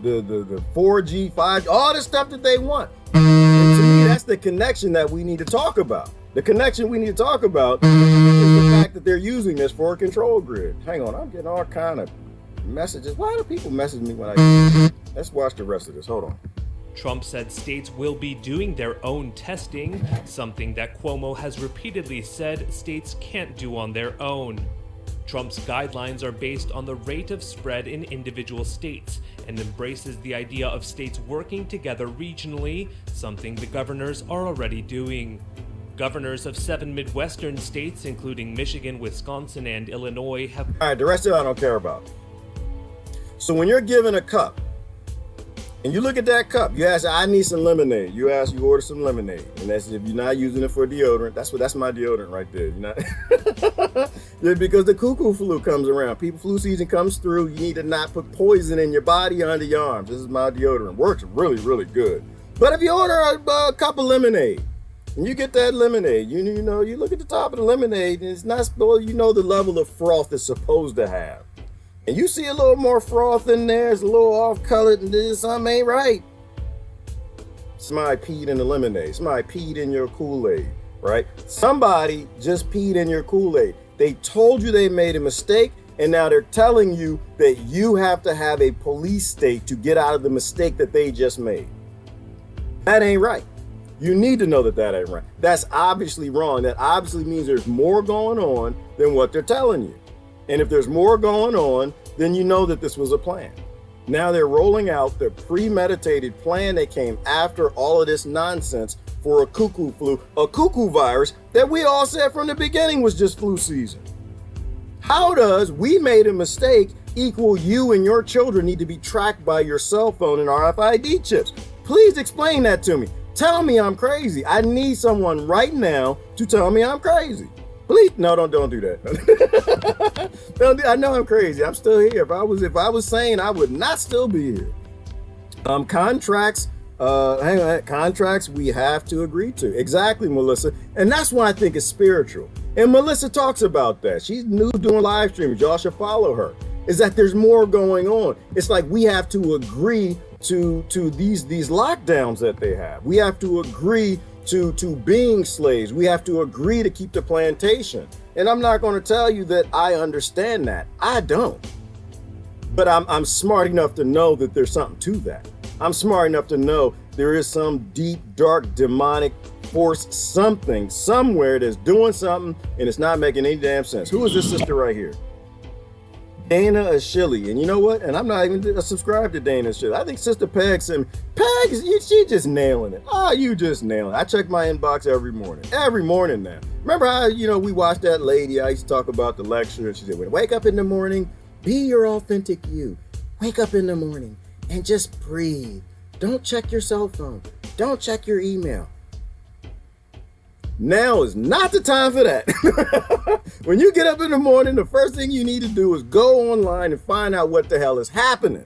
4G, 5G, all the stuff that they want. And to me, that's the connection that we need to talk about. The connection we need to talk about is the fact that they're using this for a control grid. Hang on, I'm getting all kind of messages. Why do people message me when I... Let's watch the rest of this. Hold on. Trump said states will be doing their own testing, something that Cuomo has repeatedly said states can't do on their own. Trump's guidelines are based on the rate of spread in individual states and embraces the idea of states working together regionally, something the governors are already doing. Governors of 7 Midwestern states, including Michigan, Wisconsin, and Illinois, have... All right, the rest of it I don't care about. So when you're given a cup, and you look at that cup, you ask, I need some lemonade. You order some lemonade. And that's if you're not using it for deodorant. That's my deodorant right there. You're not yeah, because the cuckoo flu comes around. Flu season comes through. You need to not put poison in your body or under your arms. This is my deodorant. Works really, really good. But if you order a cup of lemonade, and you get that lemonade, you know, you look at the top of the lemonade, and it's not supposed, you know, the level of froth it's supposed to have. And you see a little more froth in there, it's a little off-colored, and this something ain't right. Somebody peed in the lemonade. Somebody peed in your Kool-Aid, right? Somebody just peed in your Kool-Aid. They told you they made a mistake, and now they're telling you that you have to have a police state to get out of the mistake that they just made. That ain't right. You need to know that that ain't right. That's obviously wrong. That obviously means there's more going on than what they're telling you. And if there's more going on, then you know that this was a plan. Now they're rolling out the premeditated plan that came after all of this nonsense for a cuckoo flu, a cuckoo virus that we all said from the beginning was just flu season. How does we made a mistake equal you and your children need to be tracked by your cell phone and RFID chips? Please explain that to me. Tell me I'm crazy. I need someone right now to tell me I'm crazy. Please, no, don't do that. I know I'm crazy. I'm still here. If I was sane, I would not still be here. Contracts we have to agree to. Exactly, Melissa. And that's why I think it's spiritual. And Melissa talks about that. She's new doing live streams. Y'all should follow her. Is that there's more going on. It's like we have to agree to these lockdowns that they have. We have to agree to being slaves. We have to agree to keep the plantation. And I'm not going to tell you that I understand that. I don't. But I'm smart enough to know that there's something to that. I'm smart enough to know there is some deep, dark, demonic force, something, somewhere that's doing something, and it's not making any damn sense. Who is this sister right here? Dana Ashili. And you know what? And I'm not even subscribed to Dana Ashili. I think Sister Peg said, Peg, she just nailing it. Oh, you just nailing it. I check my inbox every morning. Every morning now. Remember how, we watched that lady, I used to talk about the lecture, and she said, wake up in the morning, be your authentic you. Wake up in the morning and just breathe. Don't check your cell phone. Don't check your email. Now is not the time for that. When you get up in the morning, the first thing you need to do is go online and find out what the hell is happening.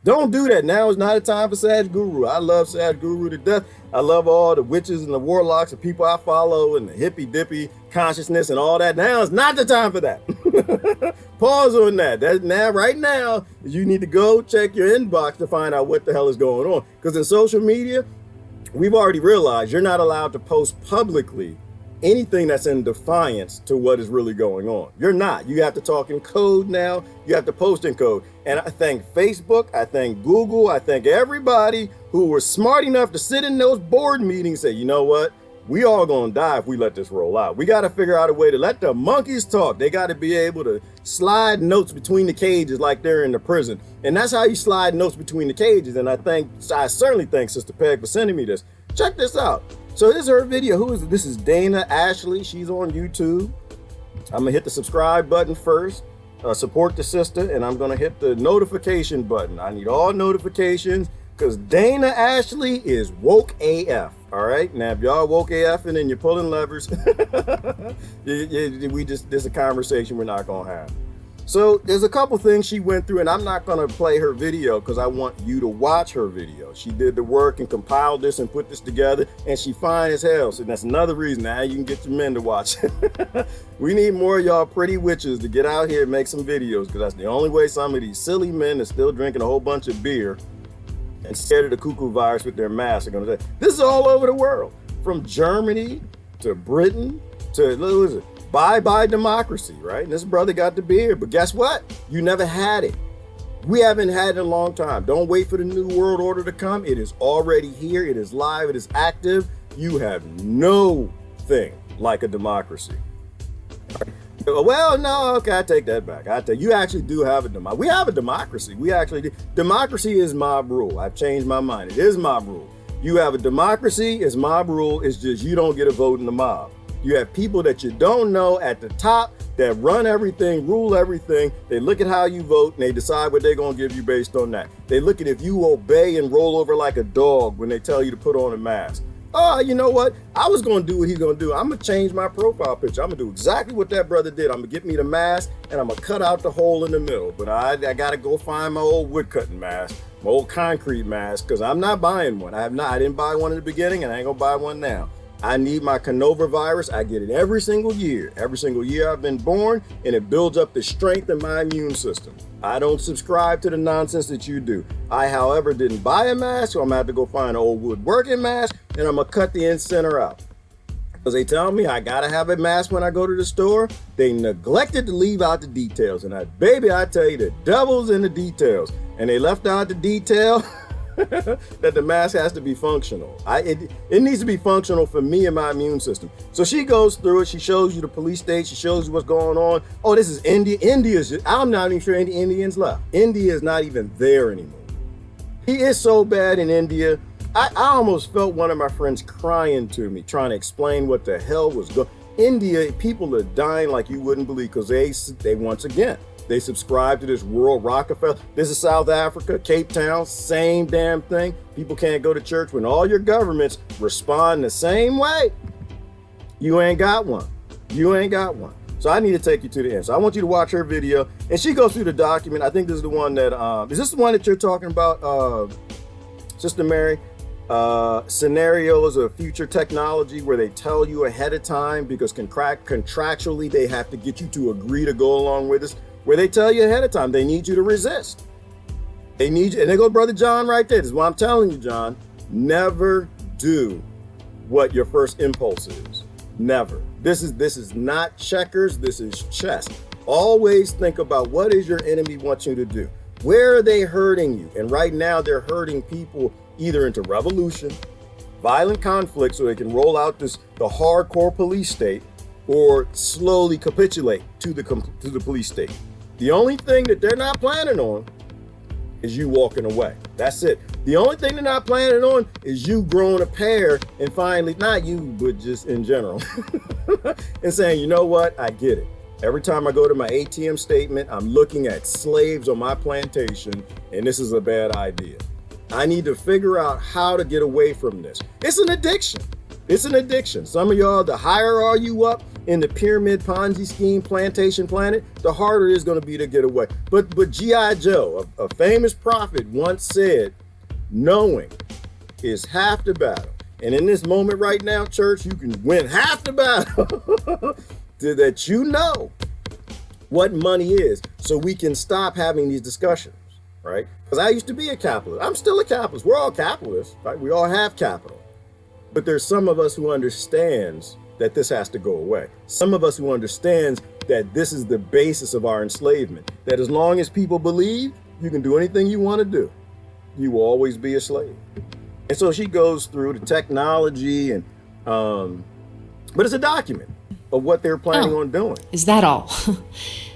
Don't do that. Now is not a time for Sadhguru. I love Sadhguru to death. I love all the witches and the warlocks and people I follow and the hippy dippy consciousness and all that. Now is not the time for that. Pause on that. Right now, you need to go check your inbox to find out what the hell is going on. Because in social media, we've already realized you're not allowed to post publicly anything that's in defiance to what is really going on. You're not. You have to talk in code now. You have to post in code. And I thank Facebook, I thank Google, I thank everybody who was smart enough to sit in those board meetings and say, you know what? We all gonna die if we let this roll out. We got to figure out a way to let the monkeys talk. They got to be able to slide notes between the cages like they're in the prison. And that's how you slide notes between the cages. And I certainly thank Sister Peg for sending me this. Check this out. So this is her video. Who is it? This is Dana Ashley. She's on YouTube. I'm gonna hit the subscribe button first, support the sister, and I'm gonna hit the notification button. I need all notifications because Dana Ashley is woke AF. All right, now if y'all woke AF and then you're pulling levers, this is a conversation we're not gonna have. So there's a couple things she went through, and I'm not gonna play her video because I want you to watch her video. She did the work and compiled this and put this together, and she fine as hell. So that's another reason now you can get your men to watch. We need more of y'all pretty witches to get out here and make some videos, because that's the only way some of these silly men that's still drinking a whole bunch of beer and scared of the cuckoo virus with their masks are gonna say, this is all over the world, from Germany to Britain to, what is it? Bye democracy, right? And this brother got the beard, but guess what? You never had it. We haven't had it in a long time. Don't wait for the new world order to come. It is already here. It is live. It is active. You have no thing like a democracy. Well, no, okay, I take that back. You actually do have a democracy. We have a democracy. We actually do. Democracy is mob rule. I've changed my mind. It is mob rule. You have a democracy, it's mob rule. It's just you don't get a vote in the mob. You have people that you don't know at the top that run everything, rule everything. They look at how you vote and they decide what they're going to give you based on that. They look at if you obey and roll over like a dog when they tell you to put on a mask. Oh, you know what? I was going to do what he's going to do. I'm going to change my profile picture. I'm going to do exactly what that brother did. I'm going to get me the mask and I'm going to cut out the hole in the middle. But I got to go find my old wood cutting mask, my old concrete mask, because I'm not buying one. I didn't buy one in the beginning and I ain't going to buy one now. I need my coronavirus. I get it every single year. Every single year I've been born, and it builds up the strength in my immune system. I don't subscribe to the nonsense that you do. I, however, didn't buy a mask, so I'm gonna have to go find an old woodworking mask, and I'm gonna cut the end center out. Because they tell me I gotta have a mask when I go to the store. They neglected to leave out the details. And baby, I tell you, the devil's in the details. And they left out the detail that the mask has to be functional. It needs to be functional for me and my immune system. So she goes through it. She shows you the police state. She shows you what's going on. Oh, this is India. I'm not even sure any Indians left. India is not even there anymore. He is so bad in India. I almost felt one of my friends crying to me, trying to explain what the hell was going on. India, people are dying like you wouldn't believe because they once again, they subscribe to this world Rockefeller. This is South Africa, Cape Town, same damn thing. People can't go to church when all your governments respond the same way. You ain't got one. You ain't got one. So I need to take you to the end. So I want you to watch her video. And she goes through the document. I think this is the one that, is this the one that you're talking about, Sister Mary? Scenarios of future technology where they tell you ahead of time because contractually they have to get you to agree to go along with this. Where they tell you ahead of time, they need you to resist. They need you, and there goes Brother John right there. This is what I'm telling you, John. Never do what your first impulse is. Never. This is not checkers, this is chess. Always think about what is your enemy wants you to do. Where are they hurting you? And right now they're hurting people either into revolution, violent conflict so they can roll out the hardcore police state, or slowly capitulate to the police state. The only thing that they're not planning on is you walking away. That's it. The only thing they're not planning on is you growing a pair and finally, not you, but just in general, and saying, you know what, I get it. Every time I go to my ATM statement, I'm looking at slaves on my plantation, and this is a bad idea. I need to figure out how to get away from this. It's an addiction. It's an addiction. Some of y'all, the higher are you up in the pyramid Ponzi scheme plantation planet, the harder it is going to be to get away. But G.I. Joe, a famous prophet, once said, knowing is half the battle. And in this moment right now, church, you can win half the battle so that you know what money is, so we can stop having these discussions, right? Because I used to be a capitalist. I'm still a capitalist. We're all capitalists, right? We all have capital. But there's some of us who understands that this has to go away. Some of us who understands that this is the basis of our enslavement. That as long as people believe you can do anything you want to do, you will always be a slave. And so she goes through the technology and, but it's a document of what they're planning on doing. Is that all?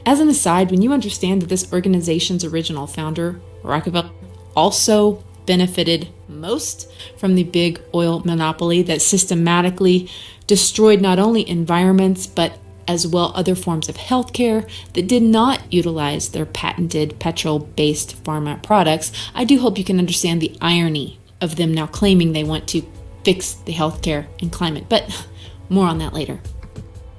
As an aside, when you understand that this organization's original founder, Rockefeller, also benefited most from the big oil monopoly that systematically destroyed not only environments, but as well other forms of healthcare that did not utilize their patented petrol-based pharma products, I do hope you can understand the irony of them now claiming they want to fix the healthcare and climate. But more on that later.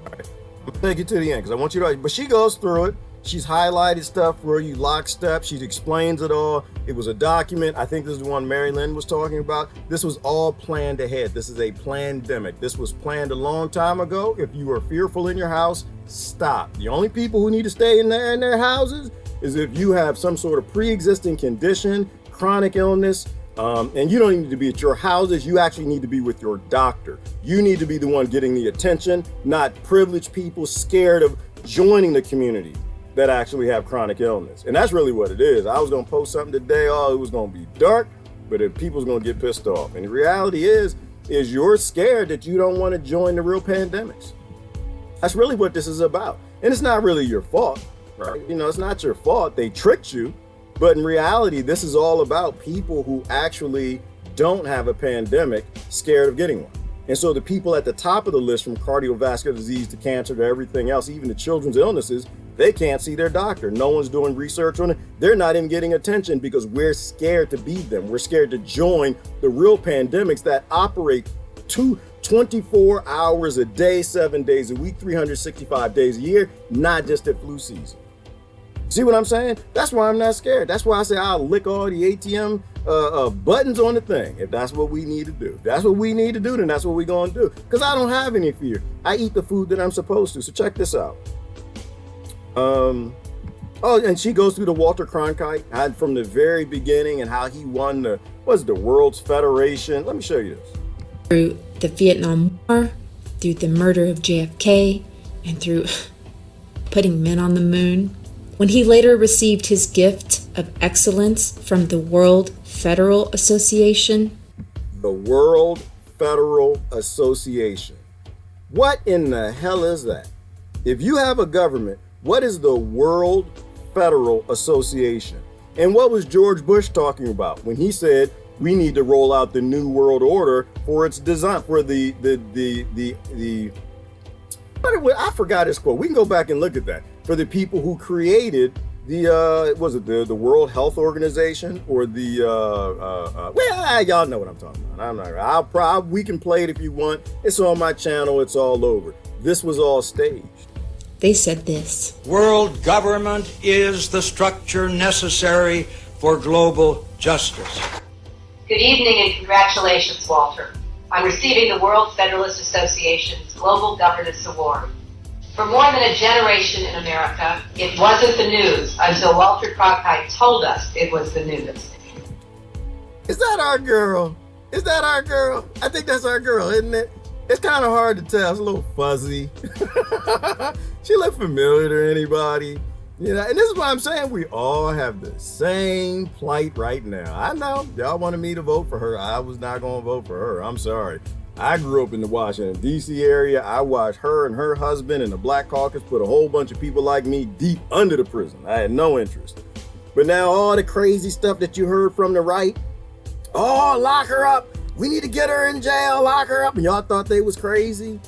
All right. I'll take it to the end because I want you to, but she goes through it. She's highlighted stuff for you lockstep. She explains it all. It was a document. I think this is the one Mary Lynn was talking about. This was all planned ahead. This is a pandemic. This was planned a long time ago. If you are fearful in your house, stop. The only people who need to stay in their houses is if you have some sort of pre-existing condition, chronic illness, and you don't need to be at your houses. You actually need to be with your doctor. You need to be the one getting the attention, not privileged people scared of joining the community that actually have chronic illness. And that's really what it is. I was gonna post something today, it was gonna be dark, but if people's gonna get pissed off. And the reality is you're scared that you don't wanna join the real pandemics. That's really what this is about. And it's not really your fault, right? You know, it's not your fault. They tricked you. But in reality, this is all about people who actually don't have a pandemic scared of getting one. And so the people at the top of the list, from cardiovascular disease to cancer to everything else, even the children's illnesses, they can't see their doctor. No one's doing research on it. They're not even getting attention because we're scared to be them. We're scared to join the real pandemics that operate 24 hours a day, 7 days a week, 365 days a year, not just at flu season. See what I'm saying? That's why I'm not scared. That's why I say I'll lick all the ATM buttons on the thing if that's what we need to do. That's what we need to do, then that's what we're going to do. Because I don't have any fear. I eat the food that I'm supposed to. So check this out. And she goes through the Walter Cronkite from the very beginning and how he won the World's Federation. Let me show you this. Through the Vietnam War, through the murder of JFK, and through putting men on the moon. When he later received his gift of excellence from the World Federal Association. The World Federal Association. What in the hell is that? If you have a government, what is the World Federal Association? And what was George Bush talking about when he said we need to roll out the New World Order for its design, for I forgot his quote. We can go back and look at that. For the people who created the World Health Organization or y'all know what I'm talking about. We can play it if you want. It's on my channel. It's all over. This was all staged. They said this. World government is the structure necessary for global justice. Good evening and congratulations, Walter, on receiving the World Federalist Association's Global Governance Award. For more than a generation in America, it wasn't the news until Walter Cronkite told us it was the news. Is that our girl? Is that our girl? I think that's our girl, isn't it? It's kind of hard to tell. It's a little fuzzy. She look familiar to anybody. You know, and this is why I'm saying we all have the same plight right now. I know y'all wanted me to vote for her. I was not going to vote for her. I'm sorry. I grew up in the Washington, D.C. area. I watched her and her husband and the Black Caucus put a whole bunch of people like me deep under the prison. I had no interest. But now all the crazy stuff that you heard from the right, oh, lock her up. We need to get her in jail, lock her up. And y'all thought they was crazy.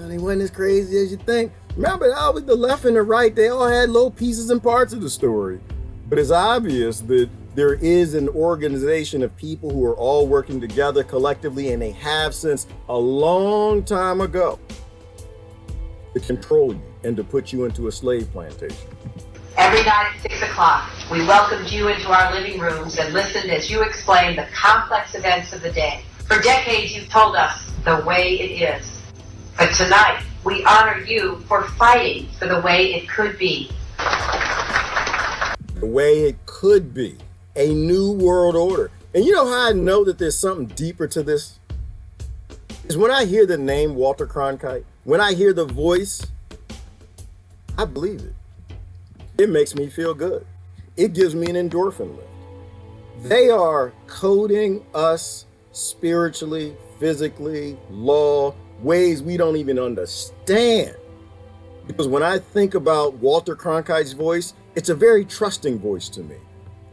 They wasn't as crazy as you think. Remember, always the left and the right, they all had little pieces and parts of the story. But it's obvious that there is an organization of people who are all working together collectively, and they have since a long time ago, to control you and to put you into a slave plantation. Every night at 6 o'clock, we welcomed you into our living rooms and listened as you explained the complex events of the day. For decades, you've told us the way it is. But tonight, we honor you for fighting for the way it could be. The way it could be. A new world order. And you know how I know that there's something deeper to this? Is when I hear the name Walter Cronkite, when I hear the voice, I believe it. It makes me feel good. It gives me an endorphin lift. They are coding us spiritually, physically, law, ways we don't even understand. Because when I think about Walter Cronkite's voice, it's a very trusting voice to me.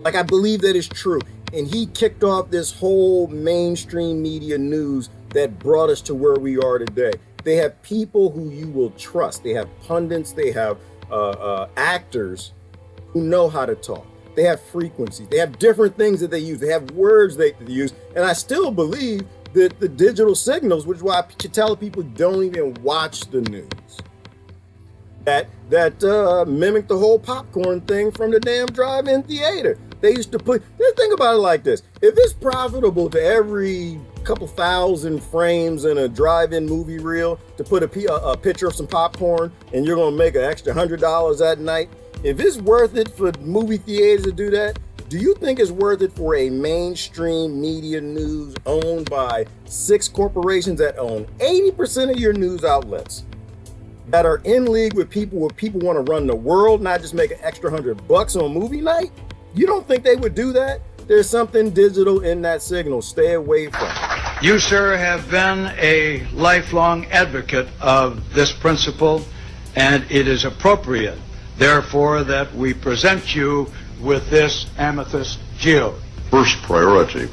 Like, I believe that is true. And he kicked off this whole mainstream media news that brought us to where we are today. They have people who you will trust. They have pundits, they have actors who know how to talk. They have frequencies. They have different things that they use. They have words they use. And I still believe that the digital signals, which is why I tell people don't even watch the news, that mimic the whole popcorn thing from the damn drive-in theater. They used to think about it like this. If it's profitable to every couple thousand frames in a drive-in movie reel to put a picture of some popcorn, and you're gonna make an extra $100 that night, if it's worth it for movie theaters to do that, do you think it's worth it for a mainstream media news owned by 6 corporations that own 80% of your news outlets, that are in league with people want to run the world, not just make an extra $100 on movie night? You don't think they would do that? There's something digital in that signal. Stay away from it. You, sir, have been a lifelong advocate of this principle, and it is appropriate, therefore, that we present you with this amethyst geode. First priority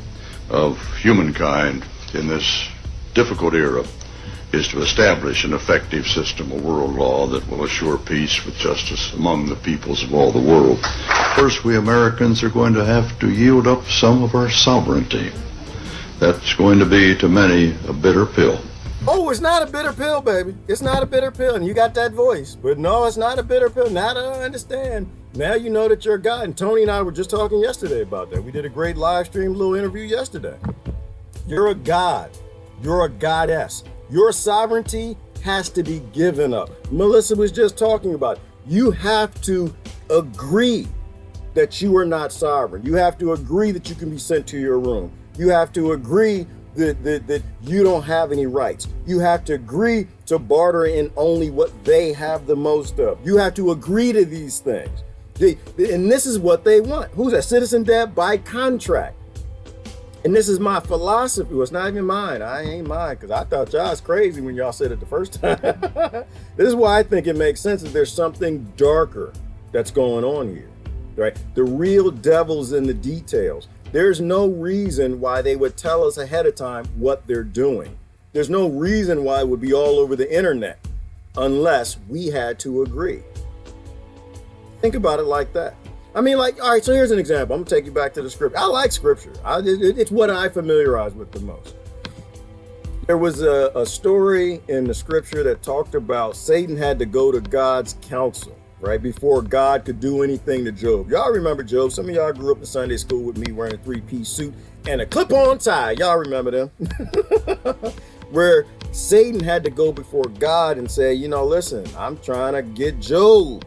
of humankind in this difficult era is to establish an effective system of world law that will assure peace with justice among the peoples of all the world. First, we Americans are going to have to yield up some of our sovereignty. That's going to be, to many, a bitter pill. Oh, it's not a bitter pill, baby. It's not a bitter pill, and you got that voice. But no, it's not a bitter pill. Now that I understand, now you know that you're a God. And Tony and I were just talking yesterday about that. We did a great live stream little interview yesterday. You're a God. You're a goddess. Your sovereignty has to be given up. Melissa was just talking about it. You have to agree that you are not sovereign. You have to agree that you can be sent to your room. You have to agree that you don't have any rights. You have to agree to barter in only what they have the most of. You have to agree to these things. And this is what they want. Who's that? Citizen debt by contract. And this is my philosophy. Well, it's not even mine. I ain't mine, because I thought y'all was crazy when y'all said it the first time. This is why I think it makes sense that there's something darker that's going on here, right? The real devil's in the details. There's no reason why they would tell us ahead of time what they're doing. There's no reason why it would be all over the internet unless we had to agree. Think about it like that. I mean, like, all right, so here's an example. I'm gonna take you back to the scripture. I like scripture. It's what I familiarize with the most. There was a story in the scripture that talked about Satan had to go to God's counsel, right, before God could do anything to Job. Y'all remember Job? Some of y'all grew up in Sunday school with me wearing a 3-piece suit and a clip-on tie. Y'all remember them? Where Satan had to go before God and say, you know, listen, I'm trying to get Job.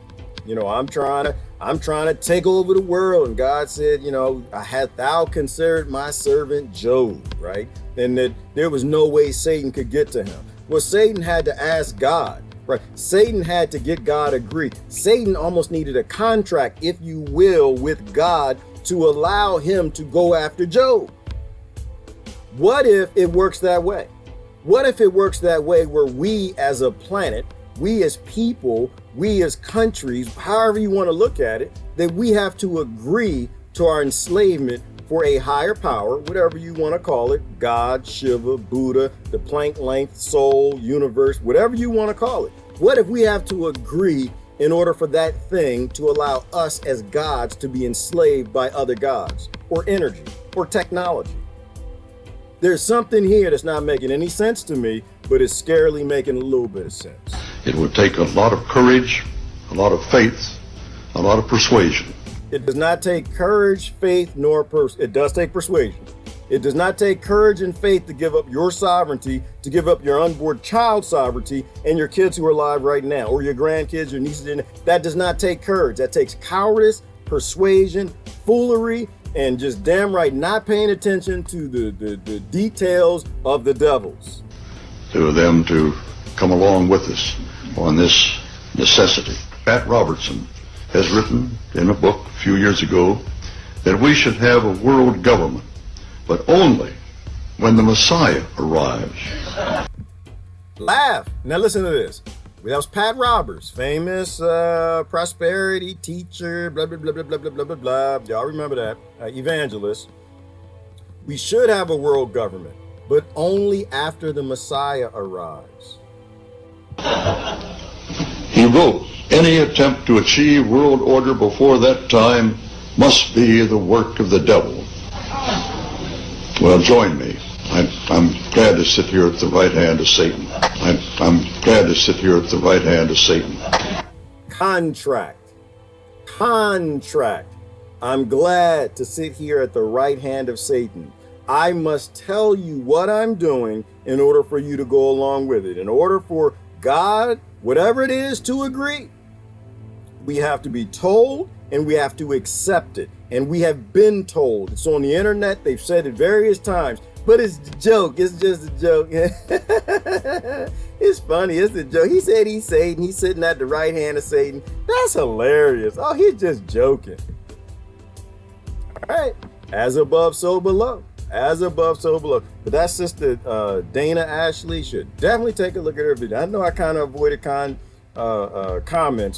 You know, I'm trying to take over the world. And God said, you know, hast thou considered my servant Job, right? And that there was no way Satan could get to him. Well, Satan had to ask God, right? Satan had to get God to agree. Satan almost needed a contract, if you will, with God to allow him to go after Job. What if it works that way? What if it works that way where we as a planet, we as people, we as countries, however you want to look at it, that we have to agree to our enslavement for a higher power, whatever you want to call it, God, Shiva, Buddha, the Planck length, soul, universe, whatever you want to call it. What if we have to agree in order for that thing to allow us as gods to be enslaved by other gods, or energy, or technology. There's something here that's not making any sense to me, but it's scarily making a little bit of sense. It would take a lot of courage, a lot of faith, a lot of persuasion. It does not take courage, faith, nor it does take persuasion. It does not take courage and faith to give up your sovereignty, to give up your unborn child's sovereignty and your kids who are alive right now, or your grandkids, your nieces. That does not take courage. That takes cowardice, persuasion, foolery, and just damn right not paying attention to the details of the devils. To them to come along with us on this necessity. Pat Robertson has written in a book a few years ago that we should have a world government, but only when the Messiah arrives. Laugh. Now listen to this. That was Pat Roberts, famous prosperity teacher, blah, blah, blah, blah, blah, blah, blah, blah, blah. Y'all remember that. Evangelist. We should have a world government, but only after the Messiah arrives. He wrote, any attempt to achieve world order before that time must be the work of the devil. Well, join me. I'm glad to sit here at the right hand of Satan. I'm glad to sit here at the right hand of Satan. Contract. I'm glad to sit here at the right hand of Satan. I must tell you what I'm doing in order for you to go along with it. In order for God, whatever it is, to agree, we have to be told and we have to accept it. And we have been told. It's on the internet. They've said it various times. But it's a joke. It's just a joke. It's funny. It's a joke. He said he's Satan. He's sitting at the right hand of Satan. That's hilarious. Oh, he's just joking. All right. As above, so below. As above, so below. But that sister Dana Ashley should definitely take a look at her video. I know I kind of avoided comments,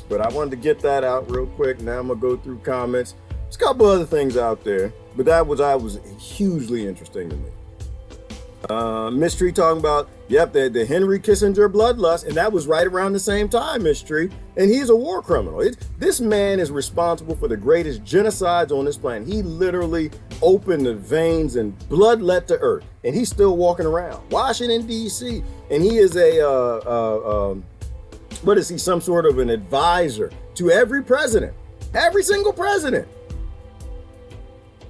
but I wanted to get that out real quick. Now I'm going to go through comments. There's a couple other things out there, but that was hugely interesting to me. Mystery talking about, yep, the Henry Kissinger bloodlust, and that was right around the same time, Mystery, and he's a war criminal. This man is responsible for the greatest genocides on this planet. He literally opened the veins and blood let to earth, and he's still walking around Washington, D.C., and he is what is he, some sort of an advisor to every president, every single president,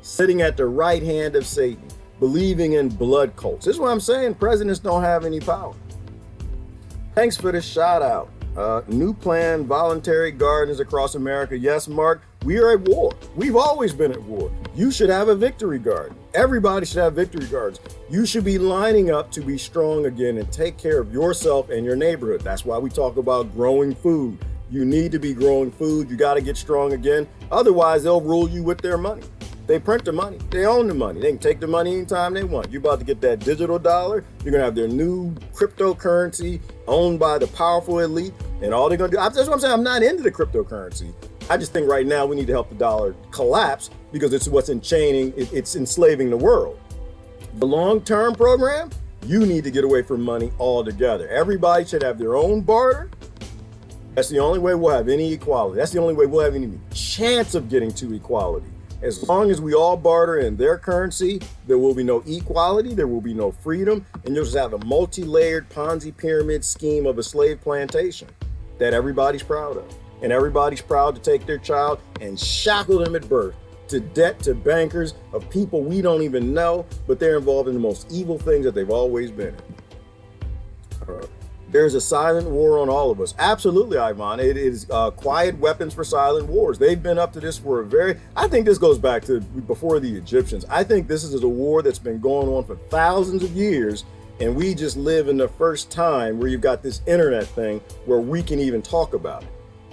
sitting at the right hand of Satan, believing in blood cults. This is what I'm saying. Presidents don't have any power. Thanks for the shout out. New plan, voluntary gardens across America. Yes, Mark, we are at war. We've always been at war. You should have a victory garden. Everybody should have victory gardens. You should be lining up to be strong again and take care of yourself and your neighborhood. That's why we talk about growing food. You need to be growing food. You got to get strong again. Otherwise, they'll rule you with their money. They print the money. They own the money. They can take the money anytime they want. You're about to get that digital dollar. You're going to have their new cryptocurrency owned by the powerful elite. And all they're going to do, that's what I'm saying. I'm not into the cryptocurrency. I just think right now we need to help the dollar collapse because it's what's enchaining, it's enslaving the world. The long-term program, you need to get away from money altogether. Everybody should have their own barter. That's the only way we'll have any equality. That's the only way we'll have any chance of getting to equality. As long as we all barter in their currency, there will be no equality, there will be no freedom, and you'll just have a multi-layered Ponzi pyramid scheme of a slave plantation that everybody's proud of. And everybody's proud to take their child and shackle them at birth to debt to bankers of people we don't even know, but they're involved in the most evil things that they've always been in. There's a silent war on all of us. Absolutely, Ivan. It is quiet weapons for silent wars. They've been up to this for I think this goes back to before the Egyptians. I think this is a war that's been going on for thousands of years, and we just live in the first time where you've got this internet thing where we can even talk about it.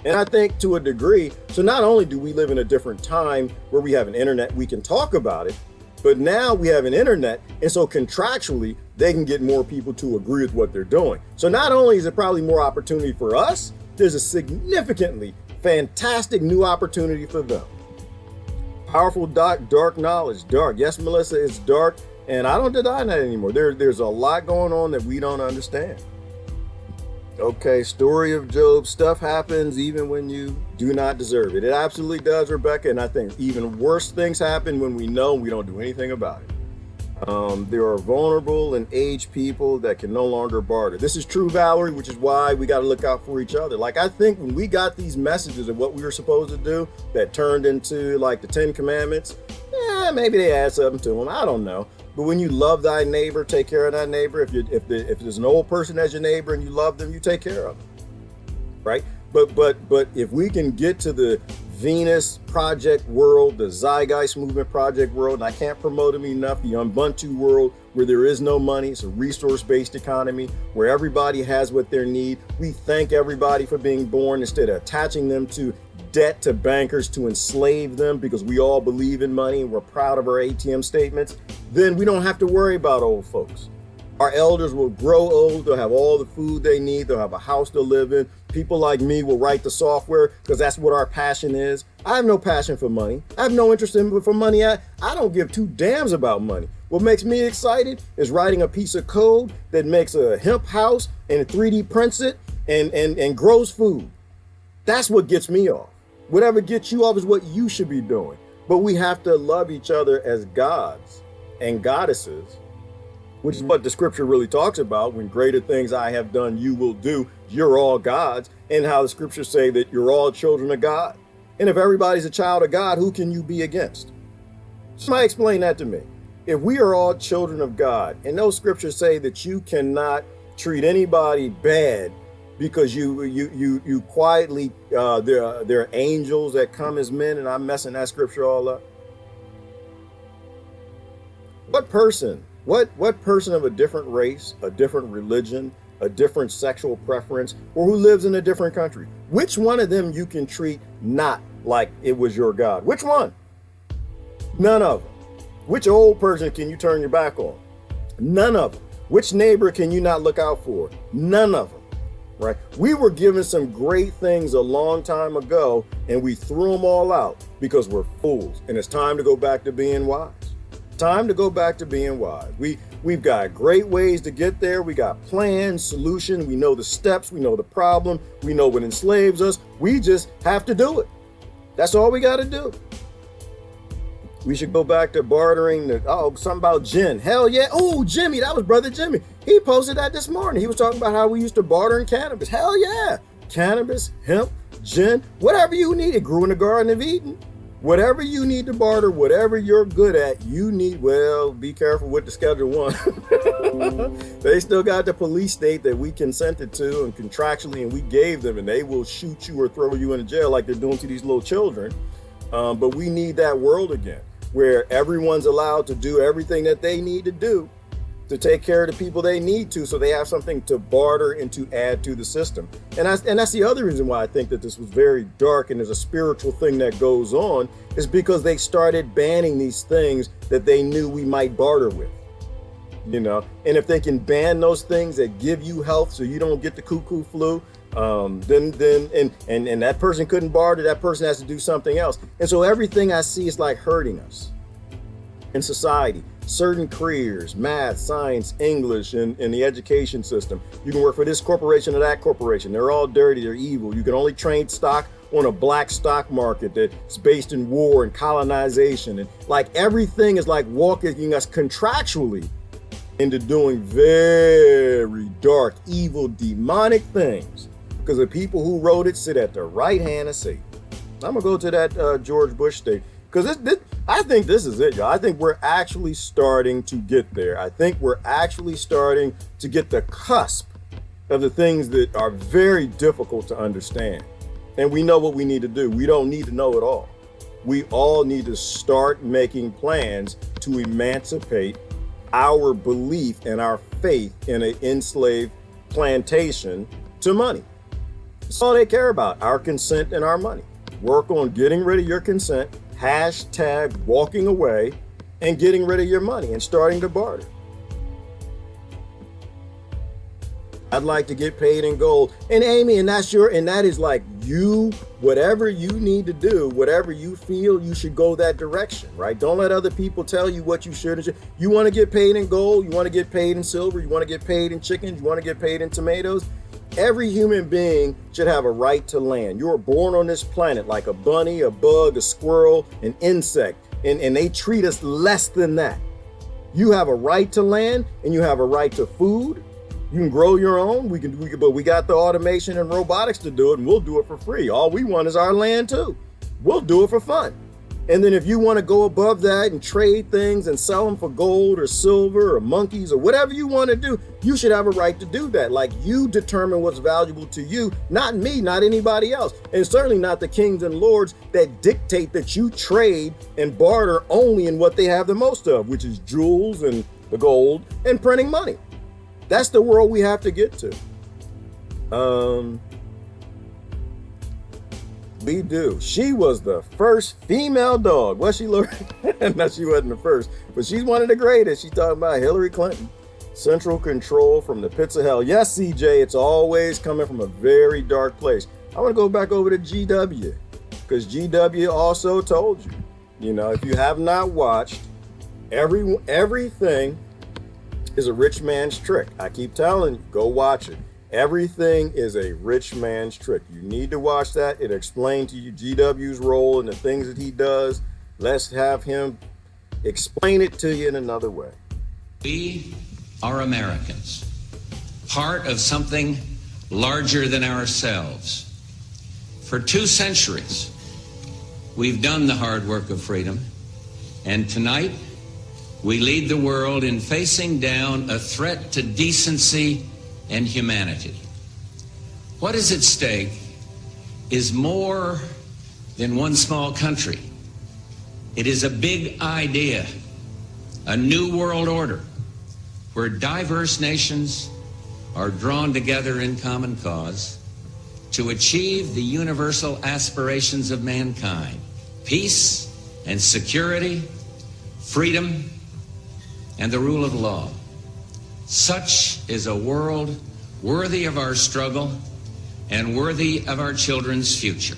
And I think to a degree, so not only do we live in a different time where we have an internet, we can talk about it, but now we have an internet, and so contractually, they can get more people to agree with what they're doing. So not only is it probably more opportunity for us, there's a significantly fantastic new opportunity for them. Powerful dark knowledge, dark. Yes, Melissa, it's dark, and I don't deny that anymore. There's a lot going on that we don't understand. Okay, story of Job. Stuff happens even when you do not deserve it. It absolutely does, Rebecca. And I think even worse things happen when we know we don't do anything about it. There are vulnerable and aged people that can no longer barter. This is true, Valerie, which is why we got to look out for each other. Like, I think when we got these messages of what we were supposed to do that turned into like the 10 Commandments, maybe they add something to them. I don't know. But when you love thy neighbor, take care of that neighbor. If there's an old person as your neighbor and you love them, you take care of them, right? But if we can get to the Venus Project world, the Zeitgeist Movement Project world, and I can't promote them enough, the Ubuntu world where there is no money, it's a resource-based economy where everybody has what they need. We thank everybody for being born instead of attaching them to debt to bankers to enslave them because we all believe in money and we're proud of our ATM statements. Then we don't have to worry about old folks. Our elders will grow old, they'll have all the food they need, they'll have a house to live in. People like me will write the software because that's what our passion is. I have no passion for money. I have no interest in for money. I don't give two damns about money. What makes me excited is writing a piece of code that makes a hemp house and 3D prints it and grows food. That's what gets me off. Whatever gets you off is what you should be doing. But we have to love each other as gods and goddesses, which is what the scripture really talks about. When greater things I have done, you will do. You're all gods. And how the scriptures say that you're all children of God. And if everybody's a child of God, who can you be against? Somebody explain that to me. If we are all children of God, and those scriptures say that you cannot treat anybody bad because you quietly, there are angels that come as men, and I'm messing that scripture all up. What person of a different race, a different religion, a different sexual preference, or who lives in a different country, which one of them you can treat not like it was your God? Which one? None of them. Which old person can you turn your back on? None of them. Which neighbor can you not look out for? None of them, right? We were given some great things a long time ago and we threw them all out because we're fools, and it's time to go back to being wise. Time to go back to being wise. We've got great ways to get there. We got plans, solutions. We know the steps. We know the problem. We know what enslaves us. We just have to do it. That's all we got to do. We should go back to bartering. Something about gin. Hell yeah. Oh, Jimmy, that was Brother Jimmy. He posted that this morning. He was talking about how we used to barter in cannabis. Hell yeah. Cannabis, hemp, gin, whatever you need. It grew in the Garden of Eden. Whatever you need to barter, whatever you're good at, you need, well, be careful with the Schedule 1. They still got the police state that we consented to and contractually, and we gave them, and they will shoot you or throw you into jail like they're doing to these little children. But we need that world again, where everyone's allowed to do everything that they need to do to take care of the people they need to, so they have something to barter and to add to the system. And that's the other reason why I think that this was very dark and there's a spiritual thing that goes on, is because they started banning these things that they knew we might barter with, you know. And if they can ban those things that give you health so you don't get the cuckoo flu, then that person couldn't barter, that person has to do something else. And so everything I see is like hurting us in society. Certain careers, math, science, English, and the education system. You can work for this corporation or that corporation. They're all dirty, they're evil. You can only trade stock on a black stock market that's based in war and colonization. And like everything is like walking us contractually into doing very dark, evil, demonic things, because the people who wrote it sit at the right hand of Satan. I'm gonna go to that George Bush state, because I think this is it, y'all. I think we're actually starting to get there. I think we're actually starting to get the cusp of the things that are very difficult to understand. And we know what we need to do. We don't need to know it all. We all need to start making plans to emancipate our belief and our faith in an enslaved plantation to money. That's all they care about, our consent and our money. Work on getting rid of your consent, hashtag walking away, and getting rid of your money and starting to barter. I'd like to get paid in gold. And Amy, and that is like you, whatever you need to do, whatever you feel, you should go that direction, right? Don't let other people tell you what you should and should. You want to get paid in gold, you want to get paid in silver, you want to get paid in chickens, you want to get paid in tomatoes. Every human being should have a right to land. You are born on this planet like a bunny, a bug, a squirrel, an insect, and they treat us less than that. You have a right to land, and you have a right to food. You can grow your own. But we got the automation and robotics to do it, and we'll do it for free. All we want is our land too. We'll do it for fun. And then if you want to go above that and trade things and sell them for gold or silver or monkeys or whatever you want to do, you should have a right to do that. Like, you determine what's valuable to you, not me, not anybody else. And certainly not the kings and lords that dictate that you trade and barter only in what they have the most of, which is jewels and the gold and printing money. That's the world we have to get to. We do. She was the first female dog. Was she, Lori? No, she wasn't the first, but she's one of the greatest. She's talking about Hillary Clinton. Central control from the pits of hell. Yes, CJ, it's always coming from a very dark place. I want to go back over to GW, because GW also told you, you know, if you have not watched, everything is a rich man's trick. I keep telling you, go watch it. Everything is a rich man's trick. You need to watch that. It explains to you GW's role and the things that he does. Let's have him explain it to you in another way. We are Americans, part of something larger than ourselves. For 2 centuries, we've done the hard work of freedom, and tonight we lead the world in facing down a threat to decency and humanity. What is at stake is more than one small country. It is a big idea, a new world order, where diverse nations are drawn together in common cause to achieve the universal aspirations of mankind: peace and security, freedom, and the rule of law. Such is a world worthy of our struggle and worthy of our children's future.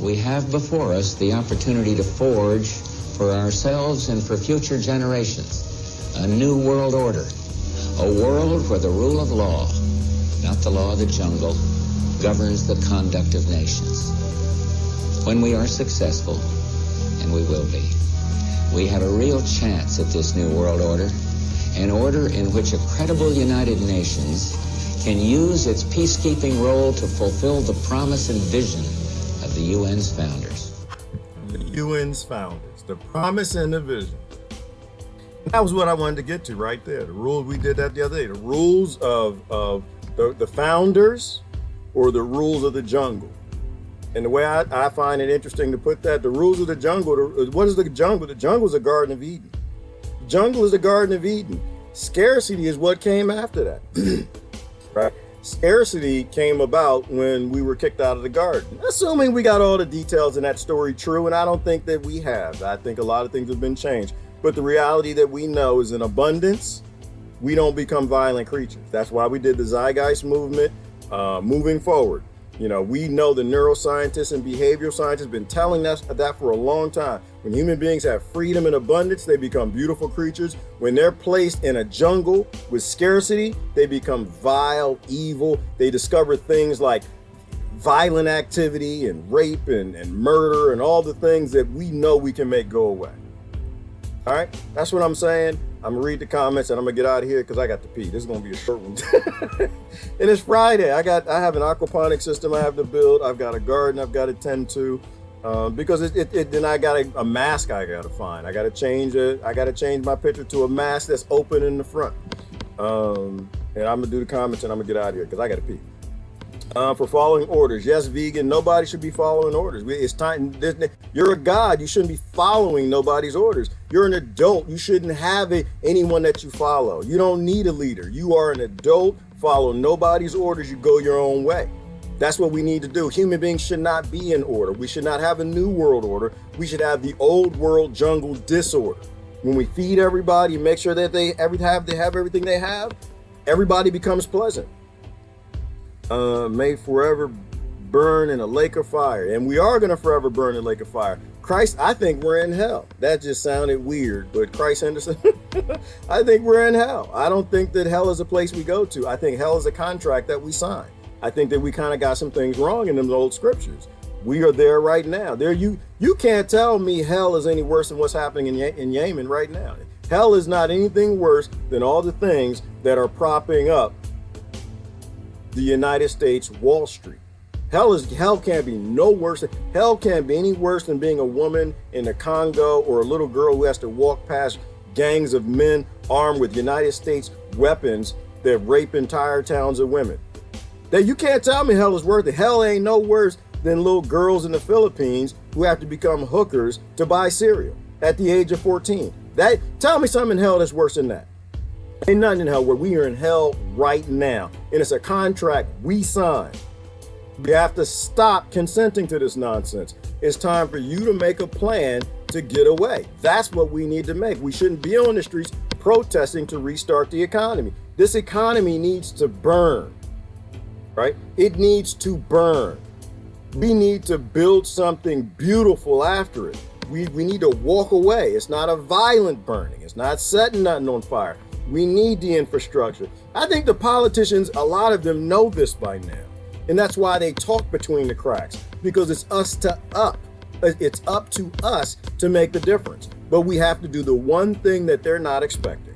We have before us the opportunity to forge for ourselves and for future generations a new world order, a world where the rule of law, not the law of the jungle, governs the conduct of nations. When we are successful, and we will be, we have a real chance at this new world order, an order in which a credible United Nations can use its peacekeeping role to fulfill the promise and vision of the UN's founders. The UN's founders, the promise and the vision. That was what I wanted to get to right there. The rules, we did that the other day. The rules of the founders, or the rules of the jungle. And the way I find it interesting to put that, the rules of the jungle, what is the jungle? The jungle is a Garden of Eden. The jungle is the Garden of Eden. Scarcity is what came after that, right? Scarcity came about when we were kicked out of the garden. Assuming we got all the details in that story true, and I don't think that we have. I think a lot of things have been changed. But the reality that we know is, in abundance, we don't become violent creatures. That's why we did the Zeitgeist movement. Moving forward, you know, we know the neuroscientists and behavioral scientists have been telling us that for a long time. When human beings have freedom and abundance, they become beautiful creatures. When they're placed in a jungle with scarcity, they become vile, evil. They discover things like violent activity and rape and murder and all the things that we know we can make go away. All right, that's what I'm saying. I'm gonna read the comments and I'm gonna get out of here because I got to pee. This is gonna be a short one. And it's Friday. I have an aquaponic system I have to build. I've got a garden I've got to tend to, because then I got a mask I gotta find. I gotta change it. I gotta change my picture to a mask that's open in the front. And I'm gonna do the comments and I'm gonna get out of here because I gotta pee. For following orders. Yes, vegan, nobody should be following orders. It's time. You're a god. You shouldn't be following nobody's orders. You're an adult. You shouldn't have anyone that you follow. You don't need a leader. You are an adult. Follow nobody's orders. You go your own way. That's what we need to do. Human beings should not be in order. We should not have a new world order. We should have the old world jungle disorder. When we feed everybody, make sure that they have everything they have, everybody becomes pleasant. May forever burn in a lake of fire. And we are going to forever burn in a lake of fire. Christ, I think we're in hell. That just sounded weird, but Christ Henderson, I think we're in hell. I don't think that hell is a place we go to. I think hell is a contract that we sign. I think that we kind of got some things wrong in them old scriptures. We are there right now. There, you can't tell me hell is any worse than what's happening in Yemen right now. Hell is not anything worse than all the things that are propping up the United States Wall Street. Hell can't be no worse. Hell can't be any worse than being a woman in the Congo, or a little girl who has to walk past gangs of men armed with United States weapons that rape entire towns of women. That you can't tell me hell is worth it. Hell ain't no worse than little girls in the Philippines who have to become hookers to buy cereal at the age of 14. Tell me something in hell that's worse than that. Ain't nothing in hell. Where we are in hell right now, and it's a contract we signed. We have to stop consenting to this nonsense. It's time for you to make a plan to get away. That's what we need to make. We shouldn't be on the streets protesting to restart the economy. This economy needs to burn, right? It needs to burn. We need to build something beautiful after it. We need to walk away. It's not a violent burning. It's not setting nothing on fire. We need the infrastructure. I think the politicians, a lot of them know this by now. And that's why they talk between the cracks, because it's It's up to us to make the difference. But we have to do the one thing that they're not expecting.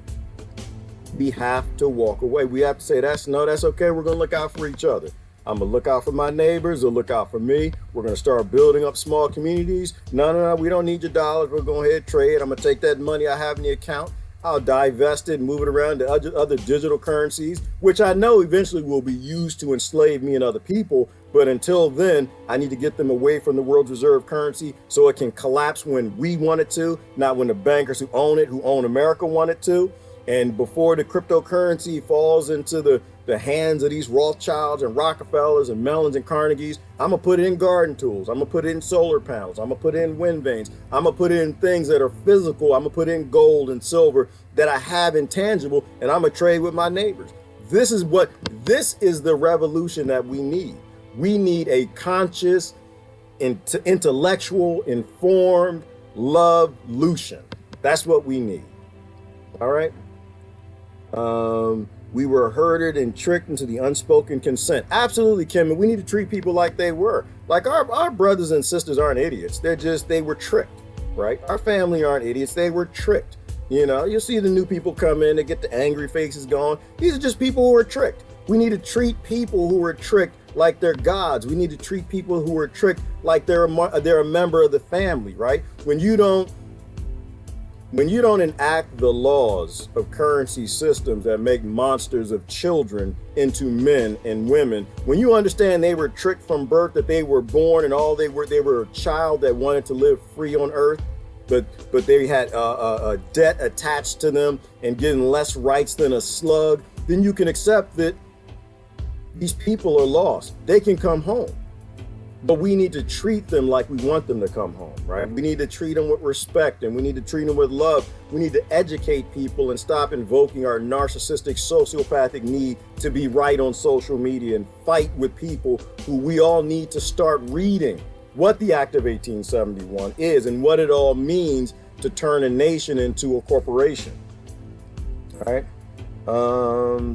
We have to walk away. We have to say, that's okay. We're going to look out for each other. I'm going to look out for my neighbors. They'll look out for me. We're going to start building up small communities. No, we don't need your dollars. We're going ahead and trade. I'm going to take that money I have in the account. I'll divest it, move it around to other digital currencies, which I know eventually will be used to enslave me and other people. But until then, I need to get them away from the world's reserve currency so it can collapse when we want it to, not when the bankers who own America want it to. And before the cryptocurrency falls into the hands of these Rothschilds and Rockefellers and Mellons and Carnegies, I'm gonna put it in garden tools. I'm gonna put it in solar panels. I'm gonna put it in wind vanes. I'm gonna put it in things that are physical. I'm gonna put it in gold and silver that I have intangible, and I'm gonna trade with my neighbors. This is the revolution that we need. We need a conscious, intellectual, informed love-lution. That's what we need. All right. We were herded and tricked into the unspoken consent. Absolutely, Kim. And we need to treat people like they were. Like our brothers and sisters aren't idiots. They were tricked, right? Our family aren't idiots. They were tricked. You know, you'll see the new people come in, they get the angry faces going. These are just people who are tricked. We need to treat people who are tricked like they're gods. We need to treat people who are tricked like they're a member of the family, right? When you don't enact the laws of currency systems that make monsters of children into men and women, when you understand they were tricked from birth, that they were born and they were a child that wanted to live free on earth, but they had a debt attached to them and getting less rights than a slug, then you can accept that these people are lost. They can come home. But we need to treat them like we want them to come home, right? We need to treat them with respect, and we need to treat them with love. We need to educate people and stop invoking our narcissistic, sociopathic need to be right on social media and fight with people who we all need to start reading what the Act of 1871 is and what it all means to turn a nation into a corporation, all right?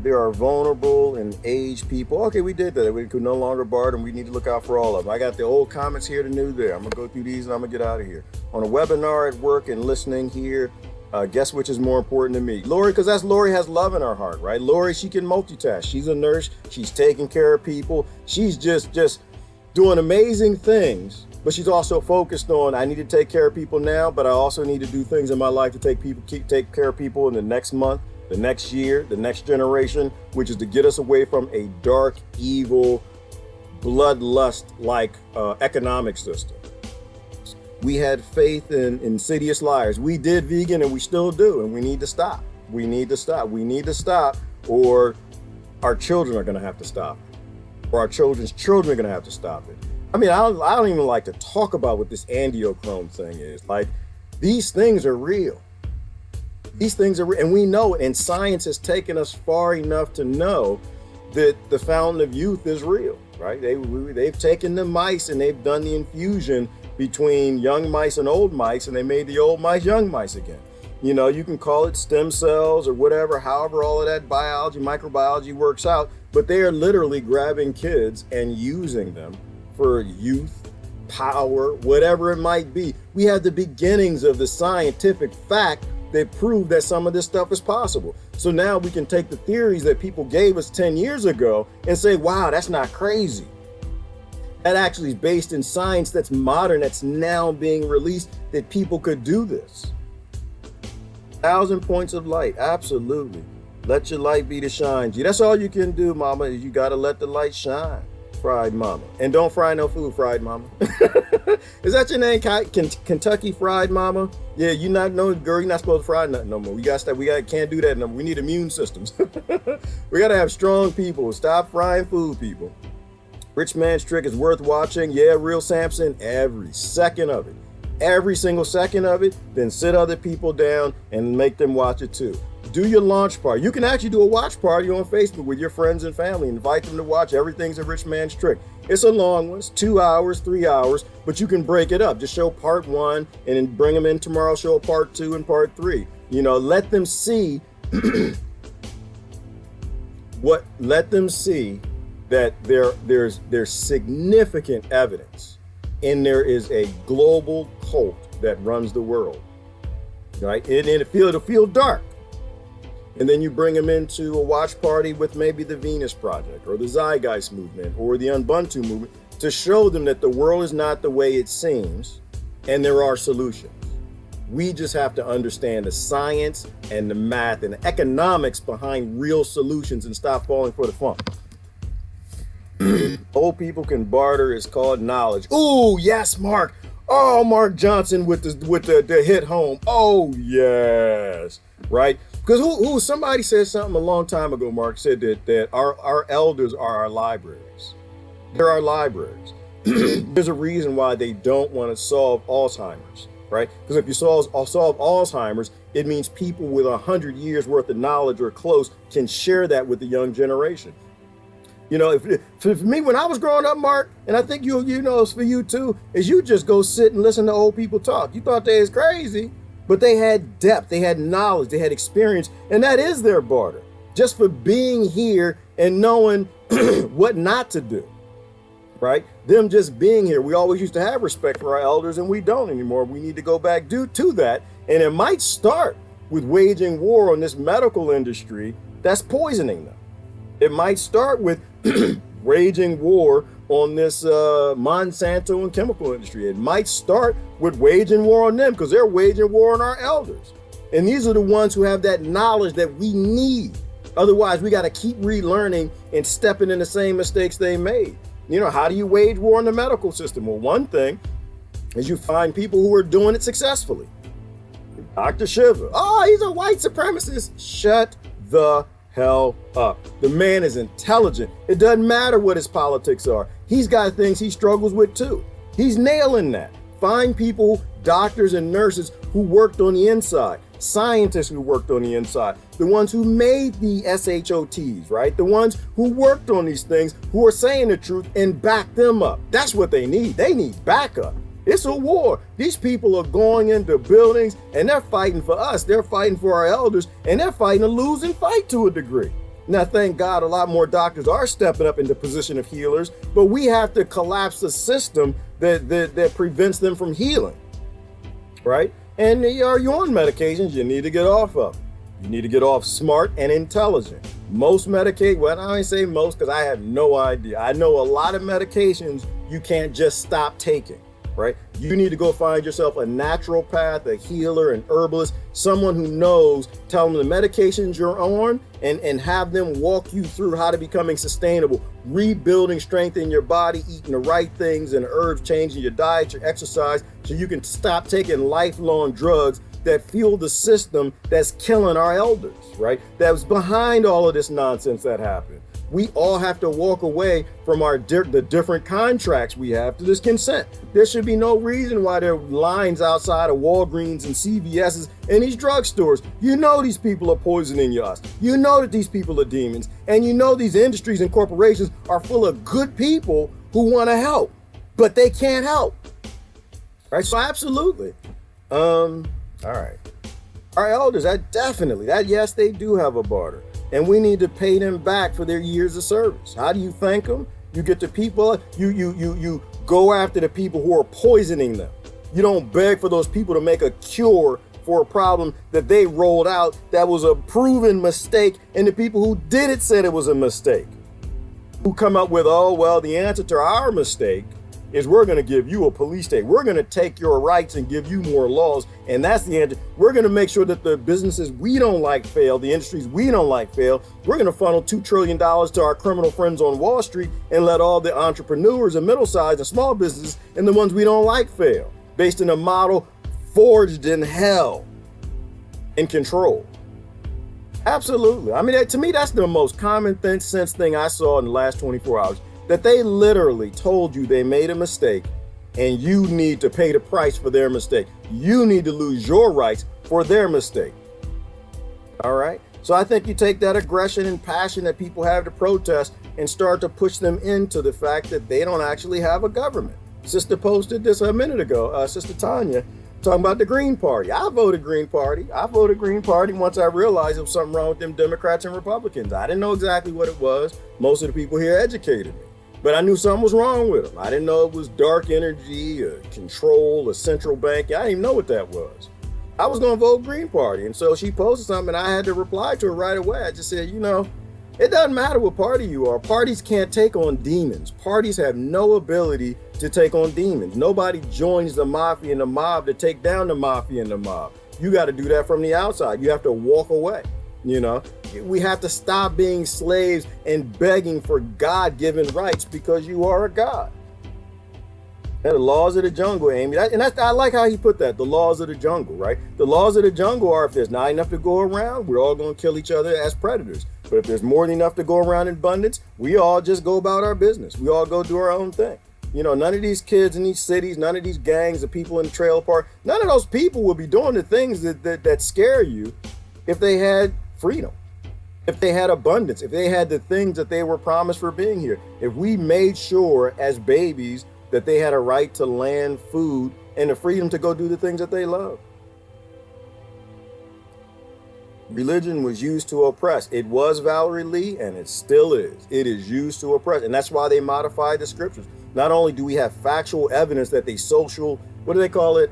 There are vulnerable and aged people. Okay, we did that. We could no longer bar them. We need to look out for all of them. I got the old comments here, the new there. I'm gonna go through these and I'm gonna get out of here. On a webinar at work and listening here, guess which is more important to me? Lori, because Lori has love in her heart, right? Lori, she can multitask. She's a nurse. She's taking care of people. She's just doing amazing things, but she's also focused on, I need to take care of people now, but I also need to do things in my life to take care of people in the next month, the next year, the next generation, which is to get us away from a dark, evil, bloodlust-like economic system. We had faith in insidious liars. We did vegan and we still do, and we need to stop. We need to stop. We need to stop, or our children are gonna have to stop, or our children's children are gonna have to stop it. I mean, I don't even like to talk about what this angiochrome thing is. Like, these things are real. These things are, and we know it, and science has taken us far enough to know that the fountain of youth is real, right? They've taken the mice and they've done the infusion between young mice and old mice, and they made the old mice young mice again. You know, you can call it stem cells or whatever, however all of that biology, microbiology works out, but they are literally grabbing kids and using them for youth, power, whatever it might be. We have the beginnings of the scientific fact that prove that some of this stuff is possible. So now we can take the theories that people gave us 10 years ago and say, wow, that's not crazy. That actually is based in science that's modern, that's now being released, that people could do this. 1,000 points of light, absolutely. Let your light be to shine. That's all you can do, mama, is you gotta let the light shine, fried mama. And don't fry no food, fried mama. Is that your name, Kentucky Fried Mama? Yeah, you not know, girl, you're not supposed to fry nothing no more. We can't do that no more. We need immune systems. We gotta have strong people. Stop frying food, people. Rich Man's Trick is worth watching. Yeah, Real Samson, every second of it. Every single second of it, then sit other people down and make them watch it too. Do your launch party. You can actually do a watch party on Facebook with your friends and family. Invite them to watch Everything's a Rich Man's Trick. It's a long one. It's 2 hours, 3 hours, but you can break it up. Just show part 1 and then bring them in tomorrow, show part 2 and part 3. You know, let them see let them see that there's significant evidence. And there is a global cult that runs the world, right? And it'll feel dark. And then you bring them into a watch party with maybe the Venus Project or the Zeitgeist movement or the Ubuntu movement to show them that the world is not the way it seems and there are solutions. We just have to understand the science and the math and the economics behind real solutions and stop falling for the funk. Old people can barter. It's called knowledge. Ooh, yes, Mark. Oh, Mark Johnson with the hit home. Oh, yes. Right? Because somebody said something a long time ago, Mark, said that our elders are our libraries. They're our libraries. There's a reason why they don't want to solve Alzheimer's, right? Because if you solve Alzheimer's, it means people with 100 years worth of knowledge or close can share that with the young generation. You know, for me, when I was growing up, Mark, and I think you know it's for you too, is you just go sit and listen to old people talk. You thought they was crazy, but they had depth, they had knowledge, they had experience, and that is their barter. Just for being here and knowing what not to do, right? Them just being here. We always used to have respect for our elders, and we don't anymore. We need to go back to that, and it might start with waging war on this medical industry that's poisoning them. It might start with waging war on this Monsanto and chemical industry. It might start with waging war on them because they're waging war on our elders. And these are the ones who have that knowledge that we need. Otherwise, we got to keep relearning and stepping in the same mistakes they made. You know, how do you wage war on the medical system? Well, one thing is you find people who are doing it successfully. Dr. Shiva, oh, he's a white supremacist. Shut the hell up. The man is intelligent. It doesn't matter what his politics are. He's got things he struggles with too. He's nailing that. Find people, doctors and nurses who worked on the inside, scientists who worked on the inside, the ones who made the SHOTs, right? The ones who worked on these things, who are saying the truth and back them up. That's what they need. They need backup. It's a war. These people are going into buildings and they're fighting for us. They're fighting for our elders, and they're fighting a losing fight to a degree. Now, thank God a lot more doctors are stepping up into position of healers, but we have to collapse the system that prevents them from healing, right? And you're on medications you need to get off of. You need to get off smart and intelligent. Most medication, well, I don't say most because I have no idea. I know a lot of medications you can't just stop taking. Right? You need to go find yourself a naturopath, a healer, an herbalist, someone who knows, tell them the medications you're on and have them walk you through how to becoming sustainable, rebuilding strength in your body, eating the right things and herbs, changing your diet, your exercise, so you can stop taking lifelong drugs that fuel the system that's killing our elders, right? That was behind all of this nonsense that happened. We all have to walk away from the different contracts we have to this consent. There should be no reason why there are lines outside of Walgreens and CVS's and these drugstores. You know these people are poisoning us. You know that these people are demons. And you know these industries and corporations are full of good people who want to help, but they can't help. Right? So absolutely. All right. Our elders, yes, they do have a barter. And we need to pay them back for their years of service. How do you thank them? You get the people, you go after the people who are poisoning them. You don't beg for those people to make a cure for a problem that they rolled out that was a proven mistake, and the people who did it said it was a mistake. Who come up with, oh, well, the answer to our mistake is we're going to give you a police state. We're going to take your rights and give you more laws. And that's the answer. We're going to make sure that the businesses we don't like fail, the industries we don't like fail. We're going to funnel $2 trillion to our criminal friends on Wall Street and let all the entrepreneurs and middle-sized and small businesses and the ones we don't like fail, based in a model forged in hell and control. Absolutely. I mean, to me, that's the most common sense thing I saw in the last 24 hours. That they literally told you they made a mistake and you need to pay the price for their mistake. You need to lose your rights for their mistake. All right. So I think you take that aggression and passion that people have to protest and start to push them into the fact that they don't actually have a government. Sister posted this a minute ago, Sister Tanya, talking about the Green Party. I voted Green Party. I voted Green Party once I realized there was something wrong with them Democrats and Republicans. I didn't know exactly what it was. Most of the people here educated me. But I knew something was wrong with them. I didn't know it was dark energy, control, a central bank. I didn't even know what that was. I was going to vote Green Party. And so she posted something and I had to reply to her right away. I just said, it doesn't matter what party you are. Parties can't take on demons. Parties have no ability to take on demons. Nobody joins the mafia and the mob to take down the mafia and the mob. You got to do that from the outside. You have to walk away. We have to stop being slaves and begging for God-given rights because you are a God. And the laws of the jungle, Amy. I like how he put that, the laws of the jungle, right? The laws of the jungle are if there's not enough to go around, we're all going to kill each other as predators. But if there's more than enough to go around in abundance, we all just go about our business. We all go do our own thing. None of these kids in these cities, none of these gangs of people in the trailer park, none of those people will be doing the things that scare you if they had freedom. If they had abundance, if they had the things that they were promised for being here, if we made sure as babies that they had a right to land, food, and the freedom to go do the things that they love. Religion was used to oppress. It was, Valerie Lee, and it still is. It is used to oppress, and that's why they modified the scriptures. Not only do we have factual evidence that they what do they call it?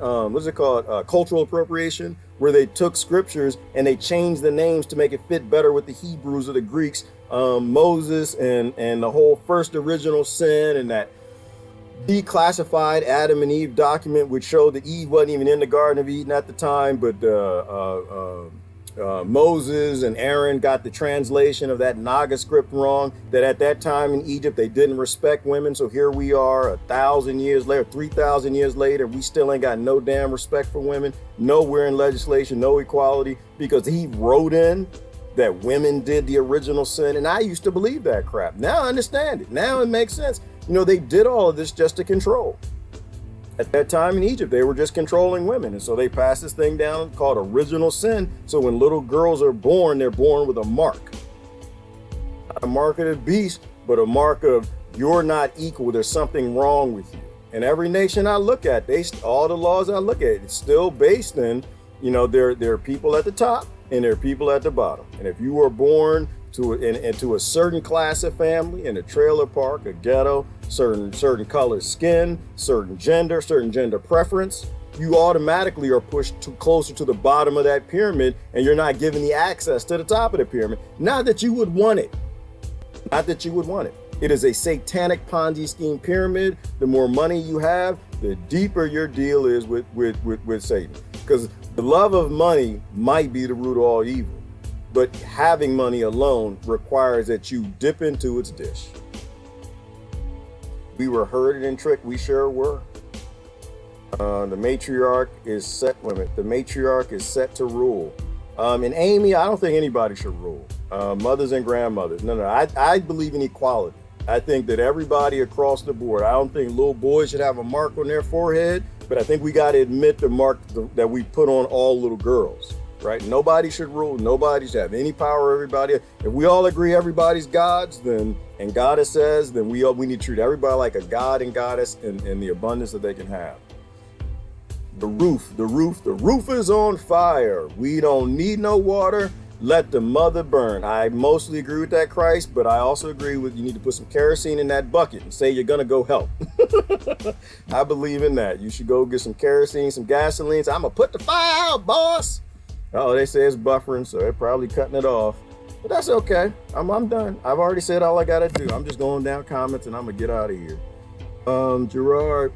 Cultural appropriation, where they took scriptures and they changed the names to make it fit better with the Hebrews or the Greeks. Moses and the whole first original sin and that declassified Adam and Eve document, which showed that Eve wasn't even in the Garden of Eden at the time, but Moses and Aaron got the translation of that Naga script wrong, that at that time in Egypt, they didn't respect women. So here we are 1,000 years later, 3,000 years later, we still ain't got no damn respect for women. Nowhere in legislation, no equality, because he wrote in that women did the original sin. And I used to believe that crap. Now I understand it. Now it makes sense. They did all of this just to control. At that time in Egypt, they were just controlling women. And so they passed this thing down called original sin. So when little girls are born, they're born with a mark. Not a mark of the beast, but a mark of you're not equal. There's something wrong with you. And every nation I look at, all the laws I look at, it's still based in, there are people at the top and there are people at the bottom. And if you were born into a certain class of family, in a trailer park, a ghetto, certain color skin, certain gender preference, you automatically are pushed closer to the bottom of that pyramid, and you're not given the access to the top of the pyramid. Not that you would want it. Not that you would want it. It is a satanic Ponzi scheme pyramid. The more money you have, the deeper your deal is with Satan. Because the love of money might be the root of all evil. But having money alone requires that you dip into its dish. We were herded and tricked. We sure were. The matriarch is set. The matriarch is set to rule. And Amy, I don't think anybody should rule. Mothers and grandmothers. No. I believe in equality. I think that everybody across the board. I don't think little boys should have a mark on their forehead, but I think we got to admit the mark that we put on all little girls. Right? Nobody should rule. Nobody should have any power over everybody. If we all agree everybody's gods, and goddesses, then we need to treat everybody like a god and goddess in the abundance that they can have. The roof is on fire. We don't need no water. Let the mother burn. I mostly agree with that, Christ, but I also agree with you need to put some kerosene in that bucket and say you're gonna go help. I believe in that. You should go get some kerosene, some gasoline. So I'm gonna put the fire out, boss. Oh, they say it's buffering, so they're probably cutting it off. But that's okay. I'm done. I've already said all I gotta do. I'm just going down comments and I'm gonna get out of here. Gerard,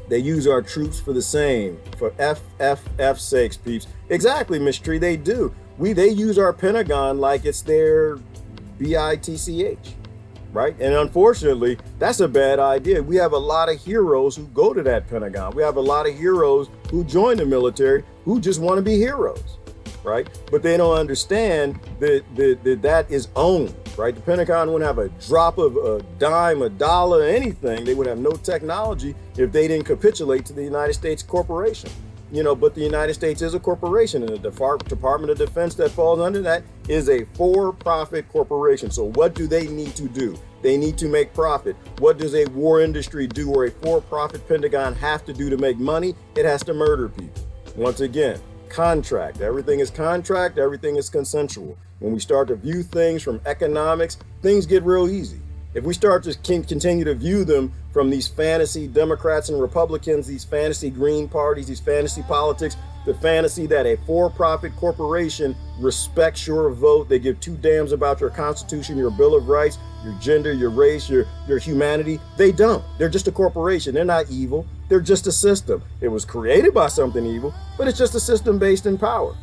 they use our troops for the same, for FFF sakes, peeps. Exactly, Miss Tree, they do. They use our Pentagon like it's their BITCH, right? And unfortunately, that's a bad idea. We have a lot of heroes who go to that Pentagon. We have a lot of heroes who join the military who just want to be heroes, right? But they don't understand that is owned, right? The Pentagon wouldn't have a drop of a dime, a dollar, anything. They would have no technology if they didn't capitulate to the United States corporation. But the United States is a corporation, and the Department of Defense that falls under that is a for-profit corporation. So what do they need to do? They need to make profit. What does a war industry do or a for-profit Pentagon have to do to make money? It has to murder people. Once again, contract. Everything is contract. Everything is consensual. When we start to view things from economics, things get real easy. If we start to continue to view them from these fantasy Democrats and Republicans, these fantasy Green parties, these fantasy politics, the fantasy that a for-profit corporation respects your vote, they give two damns about your Constitution, your Bill of Rights, your gender, your race, your humanity. They don't. They're just a corporation. They're not evil. They're just a system. It was created by something evil, but it's just a system based in power.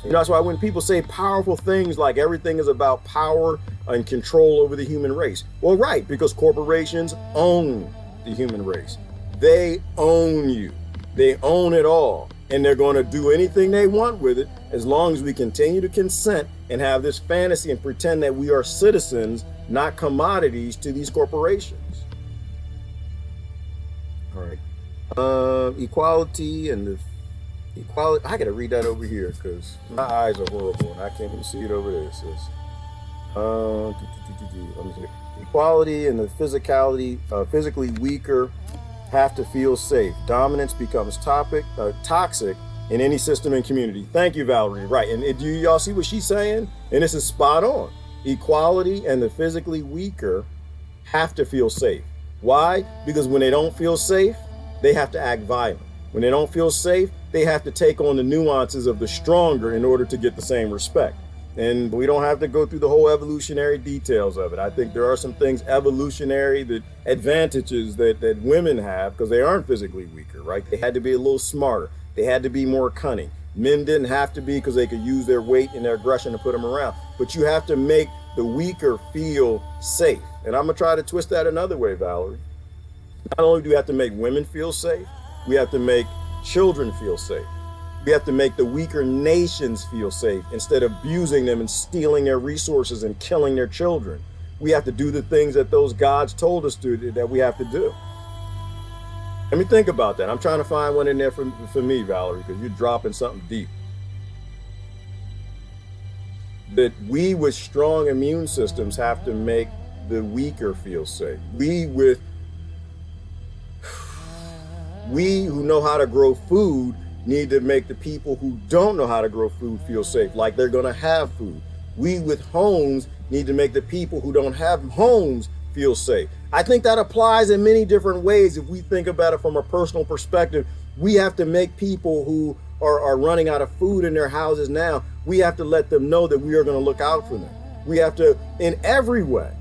That's why when people say powerful things like everything is about power and control over the human race. Well, right, because corporations own the human race. They own you. They own it all. And they're going to do anything they want with it as long as we continue to consent and have this fantasy and pretend that we are citizens, not commodities to these corporations. All right. Equality and the equality. I got to read that over here because my eyes are horrible and I can't even see it over there. It says, let me see. Equality and the physically weaker have to feel safe. Dominance becomes toxic in any system and community. Thank you, Valerie. Right. And do y'all see what she's saying? And this is spot on. Equality and the physically weaker have to feel safe. Why? Because when they don't feel safe, they have to act violent. When they don't feel safe, they have to take on the nuances of the stronger in order to get the same respect. And we don't have to go through the whole evolutionary details of it. I think there are some things evolutionary, that advantages that women have because they aren't physically weaker, right? They had to be a little smarter. They had to be more cunning. Men didn't have to be because they could use their weight and their aggression to put them around. But you have to make the weaker feel safe. And I'm going to try to twist that another way, Valerie. Not only do we have to make women feel safe, we have to make children feel safe. We have to make the weaker nations feel safe instead of abusing them and stealing their resources and killing their children. We have to do the things that those gods told us to that we have to do. Let me think about that. I'm trying to find one in there for me, Valerie, because you're dropping something deep. That we with strong immune systems have to make the weaker feel safe. We who know how to grow food need to make the people who don't know how to grow food feel safe, like they're going to have food. We with homes need to make the people who don't have homes feel safe. I think that applies in many different ways. If we think about it from a personal perspective, we have to make people who are running out of food in their houses now, we have to let them know that we are going to look out for them. We have to, in every way,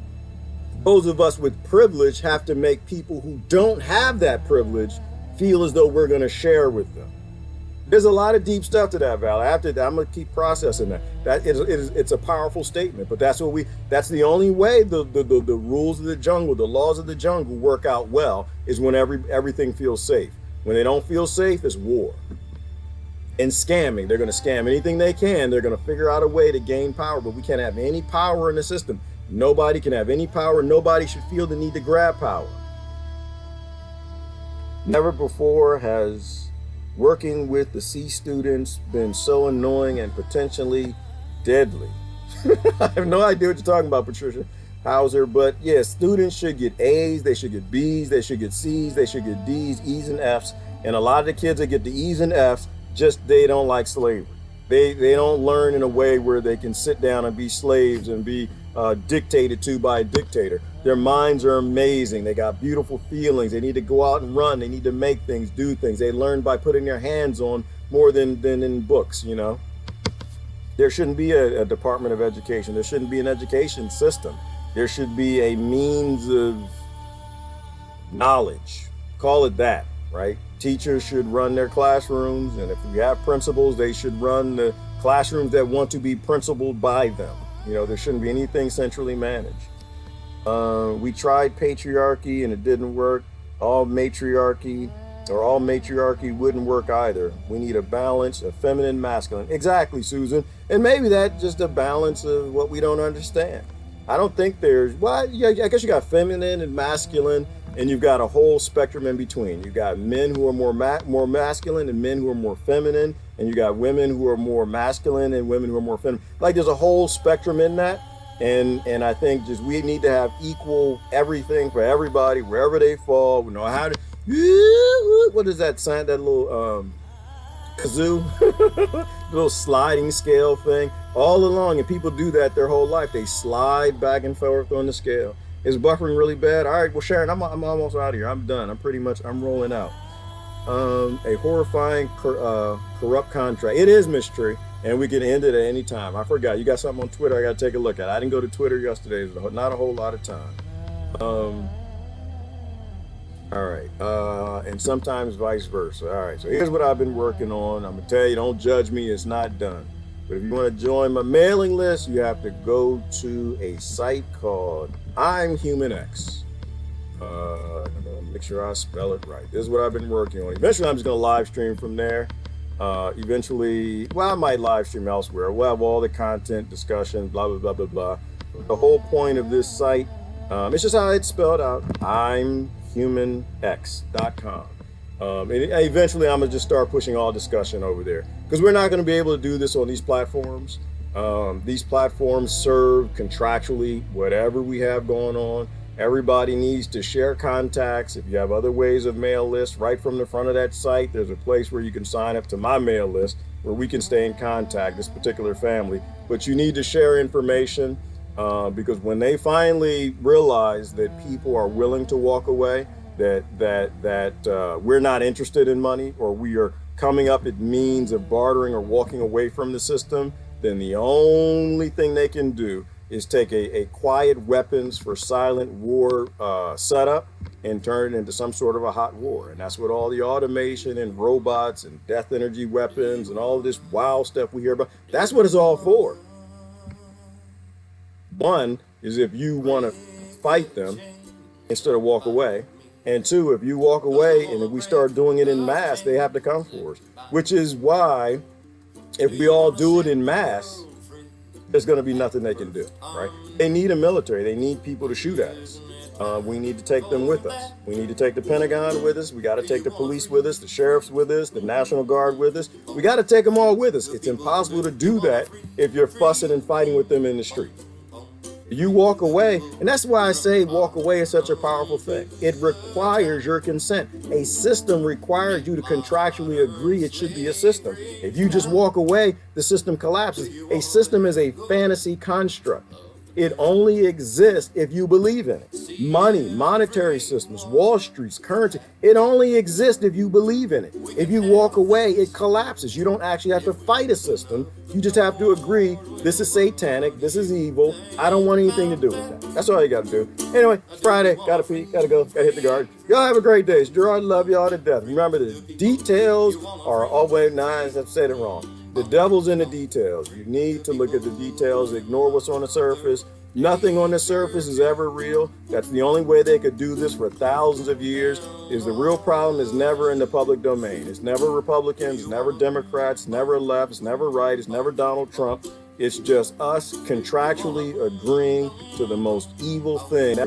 those of us with privilege have to make people who don't have that privilege feel as though we're going to share with them. There's a lot of deep stuff to that, Val. I'm going to keep processing that. It's a powerful statement, but that's the only way the rules of the jungle, the laws of the jungle work out well is when everything feels safe. When they don't feel safe, it's war. And scamming. They're going to scam anything they can. They're going to figure out a way to gain power, but we can't have any power in the system. Nobody can have any power. Nobody should feel the need to grab power. Never before has working with the C students been so annoying and potentially deadly. I have no idea what you're talking about, Patricia Hauser, but yeah, students should get A's, they should get B's, they should get C's, they should get D's, E's, and F's, And a lot of the kids that get the E's and F's, just they don't like slavery. They don't learn in a way where they can sit down and be slaves and be dictated to by a dictator. Their minds are amazing. They got beautiful feelings. They need to go out and run. They need to make things, do things. They learn by putting their hands on more than in books, you know. There shouldn't be a Department of Education. There shouldn't be an education system. There should be a means of knowledge. Call it that, right? Teachers should run their classrooms, and if we have principals, they should run the classrooms that want to be principled by them. You know, there shouldn't be anything centrally managed. We tried patriarchy and it didn't work. All matriarchy wouldn't work either. We need a balance of feminine, masculine. Exactly, Susan. And maybe that's just a balance of what we don't understand. I don't think there's, well, yeah, I guess you got feminine and masculine, and you've got a whole spectrum in between. You've got men who are more masculine and men who are more feminine, and you got women who are more masculine and women who are more feminine. Like there's a whole spectrum in that. And I think just we need to have equal everything for everybody, wherever they fall. We know how to, what is that sound, that little kazoo, little sliding scale thing all along. And people do that their whole life. They slide back and forth on the scale. Is buffering really bad? All right, well, Sharon, I'm almost out of here. I'm done. I'm rolling out. A horrifying corrupt contract. It is mystery, and we can end it at any time. I forgot. You got something on Twitter I got to take a look at. I didn't go to Twitter yesterday. There's not a whole lot of time. All right. And sometimes vice versa. All right. So here's what I've been working on. I'm going to tell you, don't judge me. It's not done. But if you want to join my mailing list, you have to go to a site called I'm Human X. I'm gonna make sure I spell it right. This is what I've been working on. Eventually, I'm just gonna live stream from there. Eventually, well, I might live stream elsewhere. We'll have all the content, discussion, blah, blah, blah, blah, blah. The whole point of this site, it's just how it's spelled out, I'mHumanX.com. And eventually, I'm gonna just start pushing all discussion over there because we're not gonna be able to do this on these platforms. These platforms serve contractually whatever we have going on. Everybody needs to share contacts. If you have other ways of mail lists, right from the front of that site, there's a place where you can sign up to my mail list where we can stay in contact, this particular family. But you need to share information because when they finally realize that people are willing to walk away, that we're not interested in money, or we are coming up at means of bartering or walking away from the system, then the only thing they can do is take a quiet weapons for silent war setup and turn it into some sort of a hot war. And that's what all the automation and robots and death energy weapons and all this wild stuff we hear about, that's what it's all for. One is if you want to fight them instead of walk away. And two, if you walk away and if we start doing it in mass, they have to come for us. Which is why if we all do it in mass, there's going to be nothing they can do, right? They need a military. They need people to shoot at us. We need to take them with us. We need to take the Pentagon with us. We got to take the police with us, the sheriffs with us, the National Guard with us. We got to take them all with us. It's impossible to do that if you're fussing and fighting with them in the street. You walk away, and that's why I say walk away is such a powerful thing. It requires your consent. A system requires you to contractually agree it should be a system. If you just walk away, the system collapses. A system is a fantasy construct. It only exists if you believe in it. Money, monetary systems, Wall Street's currency, it only exists if you believe in it. If you walk away, it collapses. You don't actually have to fight a system. You just have to agree, this is satanic, this is evil, I don't want anything to do with that. That's all you got to do. Anyway, it's Friday, gotta pee, gotta go, gotta hit the garden. Y'all have a great day. It's Gerard, love y'all to death. Remember, the details are always nice. I've said it wrong. The devil's in the details. You need to look at the details, ignore what's on the surface. Nothing on the surface is ever real. That's the only way they could do this for thousands of years. Is the real problem is never in the public domain. It's never Republicans, it's never Democrats, it's never left, it's never right, it's never Donald Trump. It's just us contractually agreeing to the most evil thing.